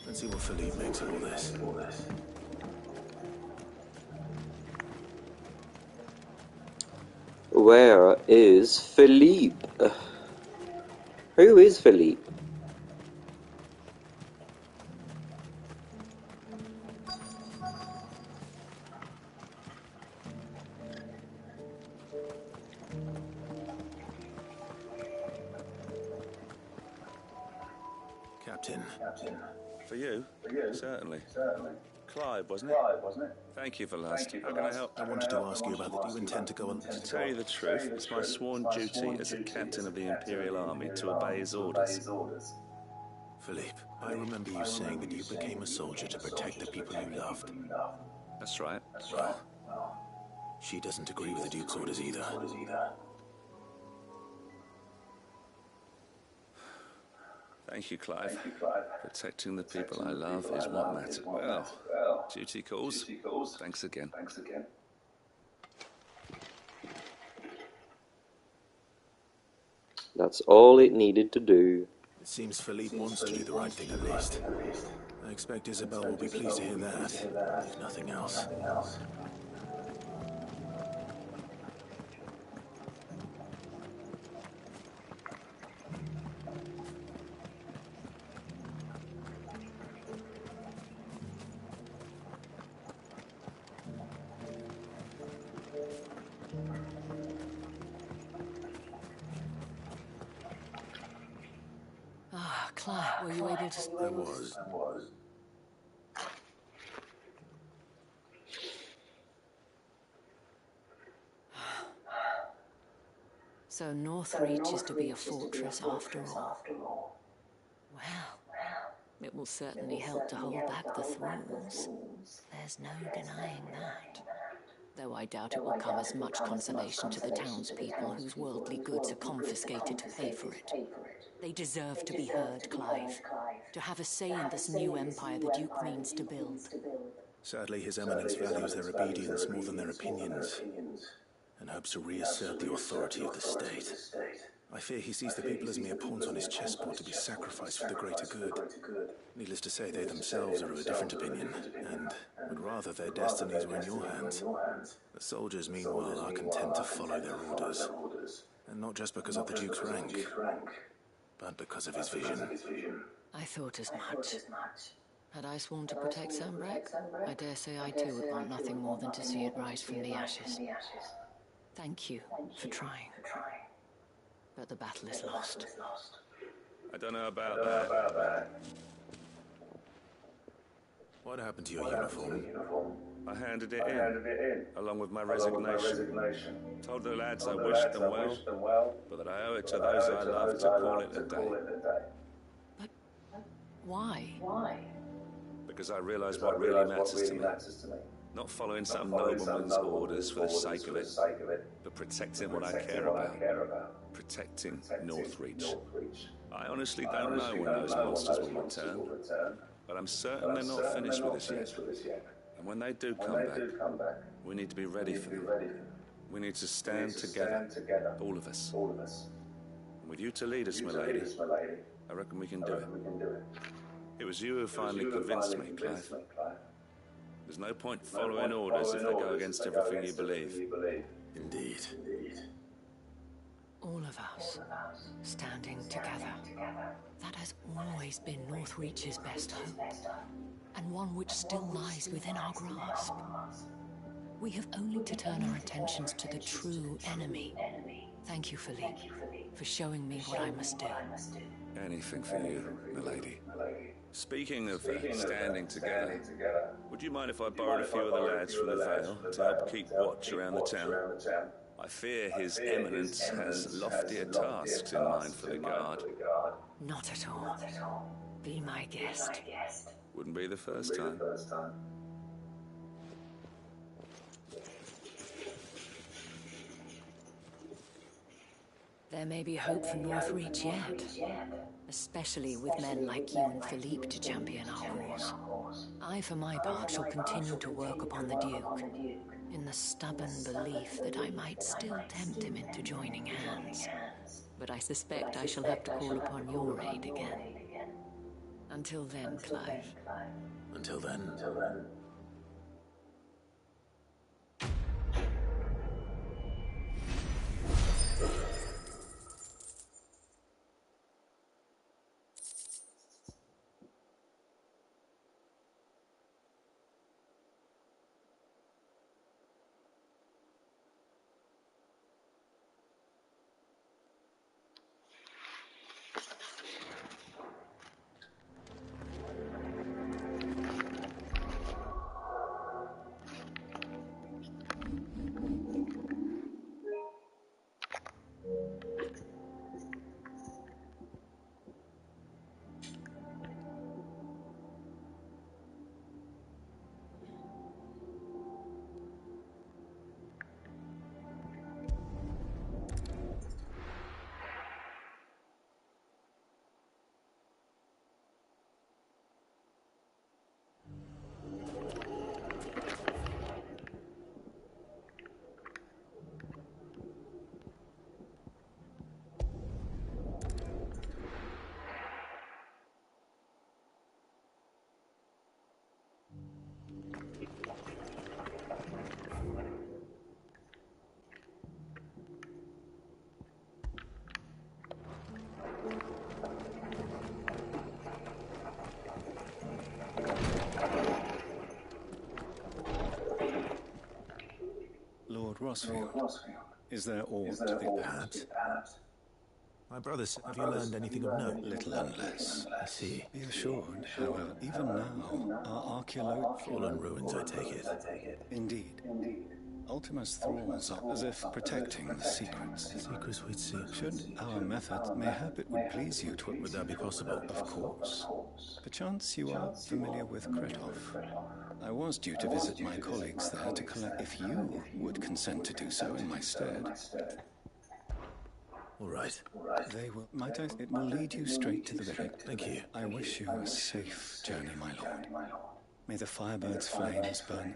Let's see what Philippe makes of all this. Where is Philippe? Who is Philippe? Captain. For you? Certainly. Clive, wasn't it? Thank you for last. How can I help? I wanted to ask you about that. Do you intend to go on... To tell you the truth, it's my sworn duty as a captain of the Imperial Army to obey his orders. Philippe, I remember you saying that you became a soldier to protect the people you loved. That's right. She doesn't agree with the Duke's orders either. Thank you, Clive. Protecting the people I love is what matters. Well, duty calls. Thanks again. That's all it needed to do. It seems Philippe wants to do the right thing at least. I expect Isabel will be pleased to hear that, if nothing else. Clive, were you able to... I was. So Northreach is to be a fortress after all. Well, it will certainly help to hold back the thralls. There's no denying that. Though I doubt it will come as much consolation to the townspeople whose worldly goods are confiscated to pay for it. They deserve to be heard, Clive. To have a say in this new empire the Duke means to build. Sadly, His Eminence values their obedience more than their opinions, and hopes to reassert the authority of the state. I fear he sees the people as mere pawns on his chessboard to be sacrificed for the greater good. Needless to say, they themselves are of a different opinion, and would rather their destinies were in your hands. The soldiers, meanwhile, are content to follow their orders. And not just because of the Duke's rank, but because of his vision. I thought as much. Had I sworn to protect Sanbreque, I dare say I too would want nothing more than to see it rise from the ashes. Thank you for trying. But the battle is lost. I don't know about that. What happened to your uniform? I handed it in, along with my resignation. Told the lads I wished them well, but that I owe it to those I love to call it a day. But why? Because I realise what really matters to me. Not following some nobleman's orders for the sake of it, but protecting what I care about. Protecting Northreach. I honestly don't know when those monsters will return, but I'm certain they're not finished with us yet. And when they do come back, we need to be ready for them. We need to stand together, all of us. And with you to lead us, my lady, I reckon we can do it. It was you who finally convinced me, Clive. There's no point following orders if they go against everything you believe. Indeed. All of us, standing together. That has always been Northreach's best hope, and one which still lies within our grasp. We have only to turn our attentions to the true enemy. Thank you, Philippe, for showing me what I must do. Anything for you, milady. Speaking of standing together, would you mind if I borrowed a few of the lads from the Vale to help keep watch around the town? I fear His Eminence has loftier tasks in mind for the guard. Not at all. Be my guest. Wouldn't be the first time. There may be hope for Northreach yet, especially with men like you and Philippe to champion our cause. I, for my part, shall continue to work upon the Duke, in the stubborn belief that I might still tempt him into joining hands. But I suspect I shall have to call upon your aid again. Until then, Clive. Until then. Rossfield. Is there aught that perhaps? My brother said, have you learned anything of note? Little and less. I see. Be assured, however, even now, our archaeological... Fallen ruins, I take it. Indeed. Ultima's thralls are as if protecting the secrets. Secrets we'd see. Should our methods, mayhap it would please you to... Would that be possible? Of course. Perchance you are familiar with Kretov. I was due to visit my colleagues there to collect if you would consent to do so in my stead. All right. They will... Might I... It will lead you straight to the village. Thank you. I wish you a safe journey, my lord. May the firebird's flames burn...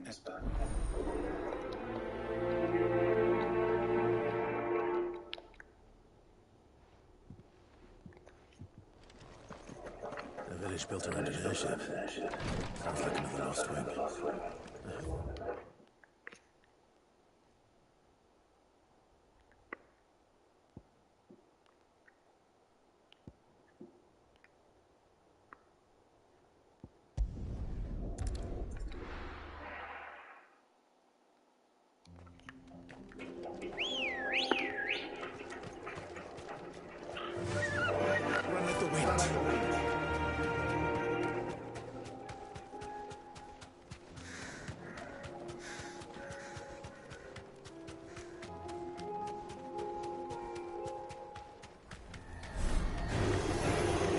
A village built around an airship. Sounds like another lost wing. Run like the wind.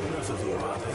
Enough of you out there.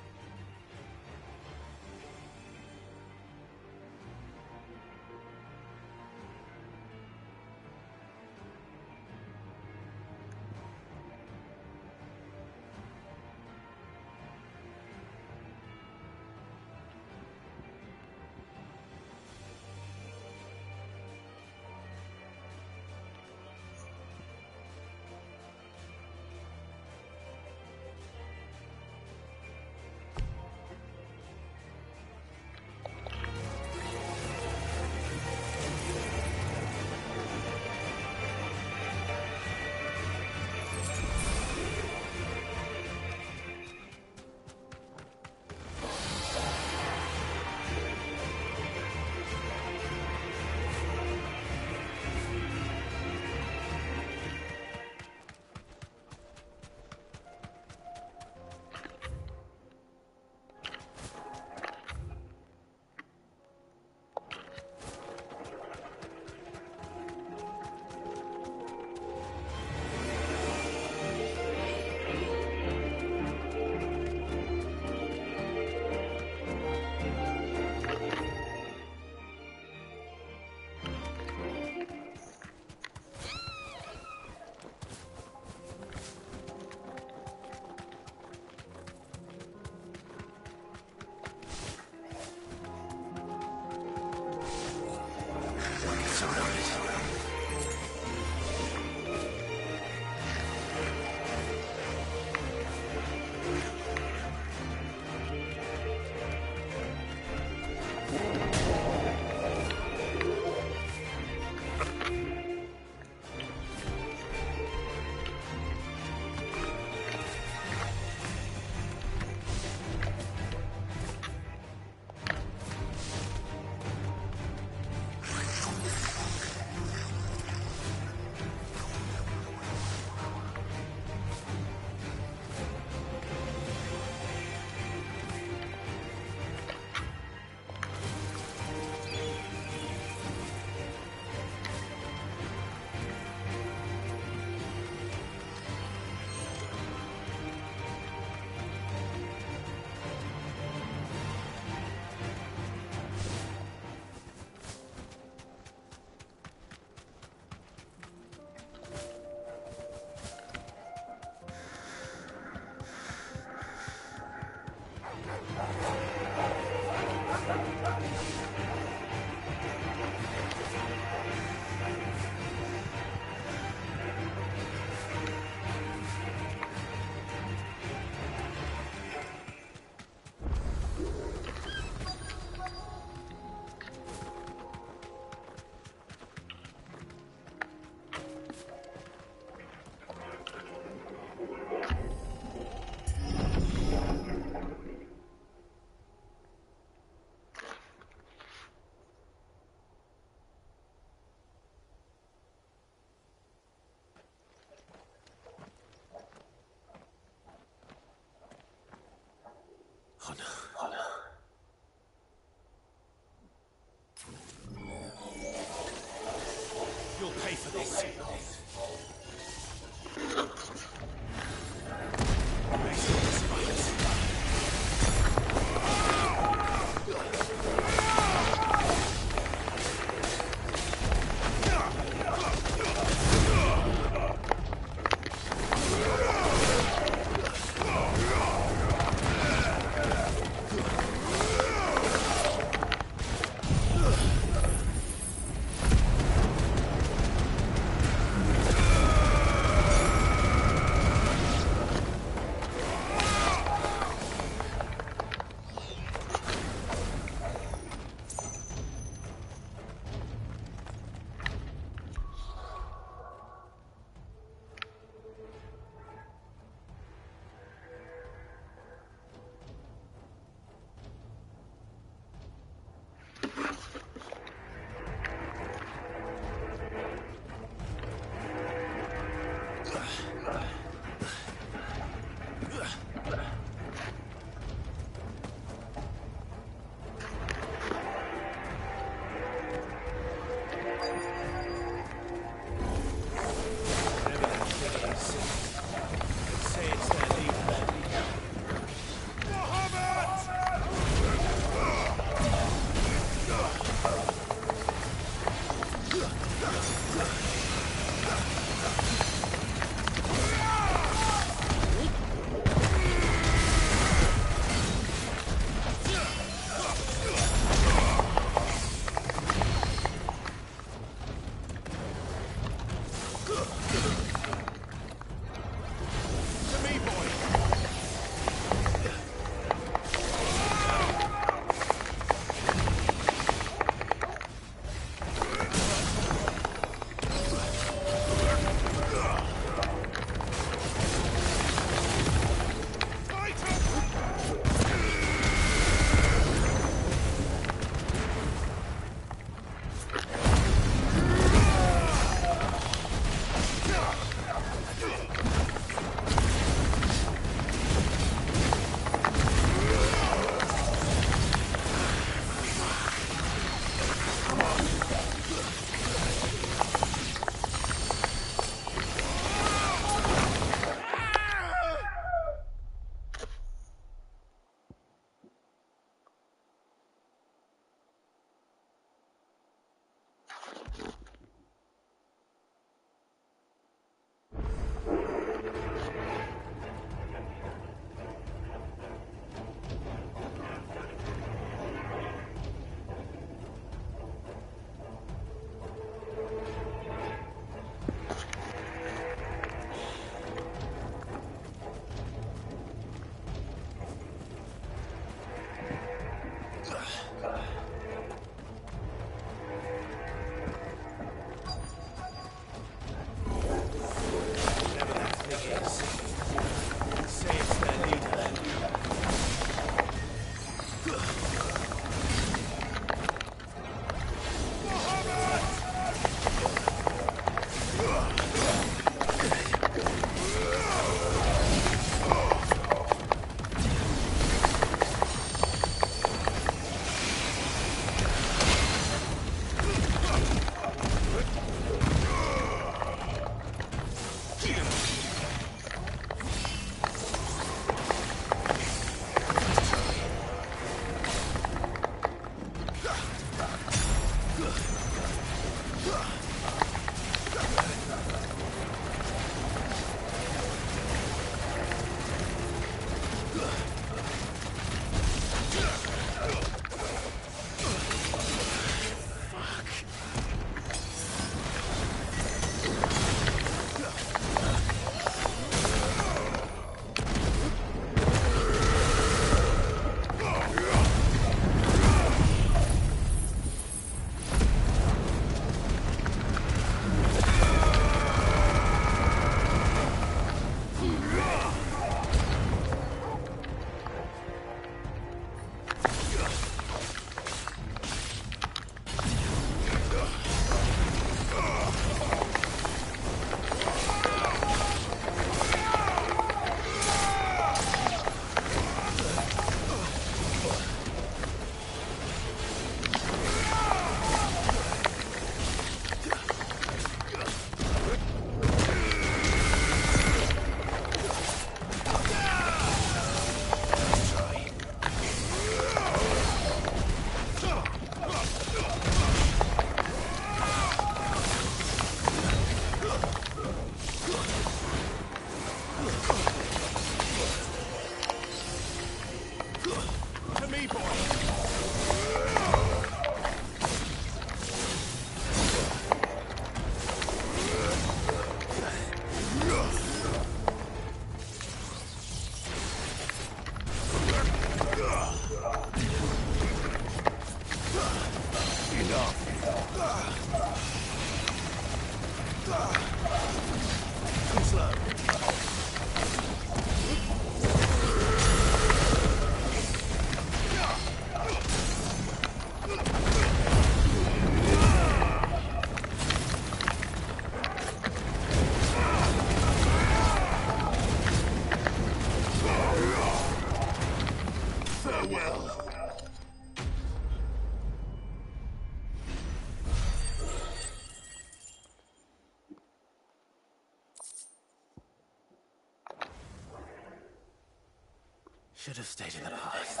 Should have stayed in the path.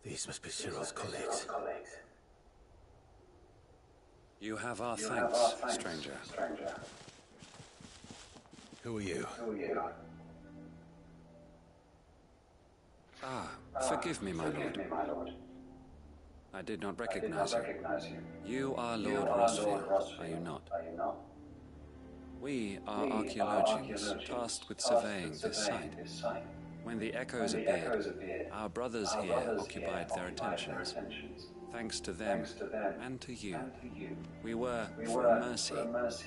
These must be Cyril's colleagues. You have our thanks, stranger. Who are you? Ah, forgive me, my lord. I did not recognize you. You are Lord Rossfield, are you not? We are archaeologians tasked with surveying this site. When the echoes appeared, our brothers here occupied their attentions. Thanks to them, and to you, we were, for a mercy,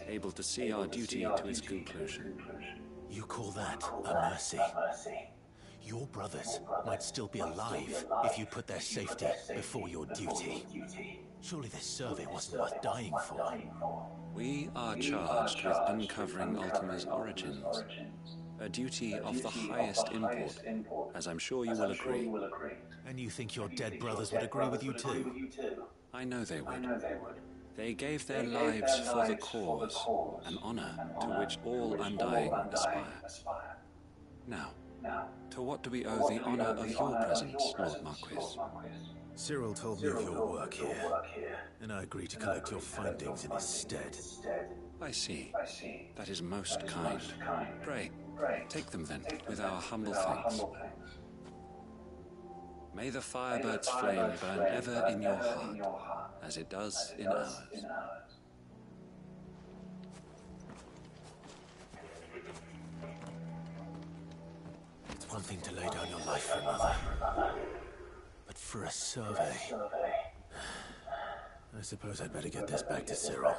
able to see our duty to its conclusion. You call that a mercy? Your brothers might still be alive if you put their safety before your duty. Surely this survey wasn't worth dying for. We are charged with uncovering Ultima's origins. A duty of the highest import, as I'm sure you will agree. And you think your dead brothers would agree with you too? I know they would. They gave their lives for the cause, an honor to which all undying aspire. Now, to what do we owe the honor of your presence, Lord Marquis? Cyril told me of your work here, and I agreed to collect your findings in his stead. I see. That is most kind. Pray, take them then, with our humble thanks. May the Firebird's flame burn ever in your heart, as it does in ours. It's one thing to lay down your life for another, but for a survey... I suppose I'd better get this back to Cyril.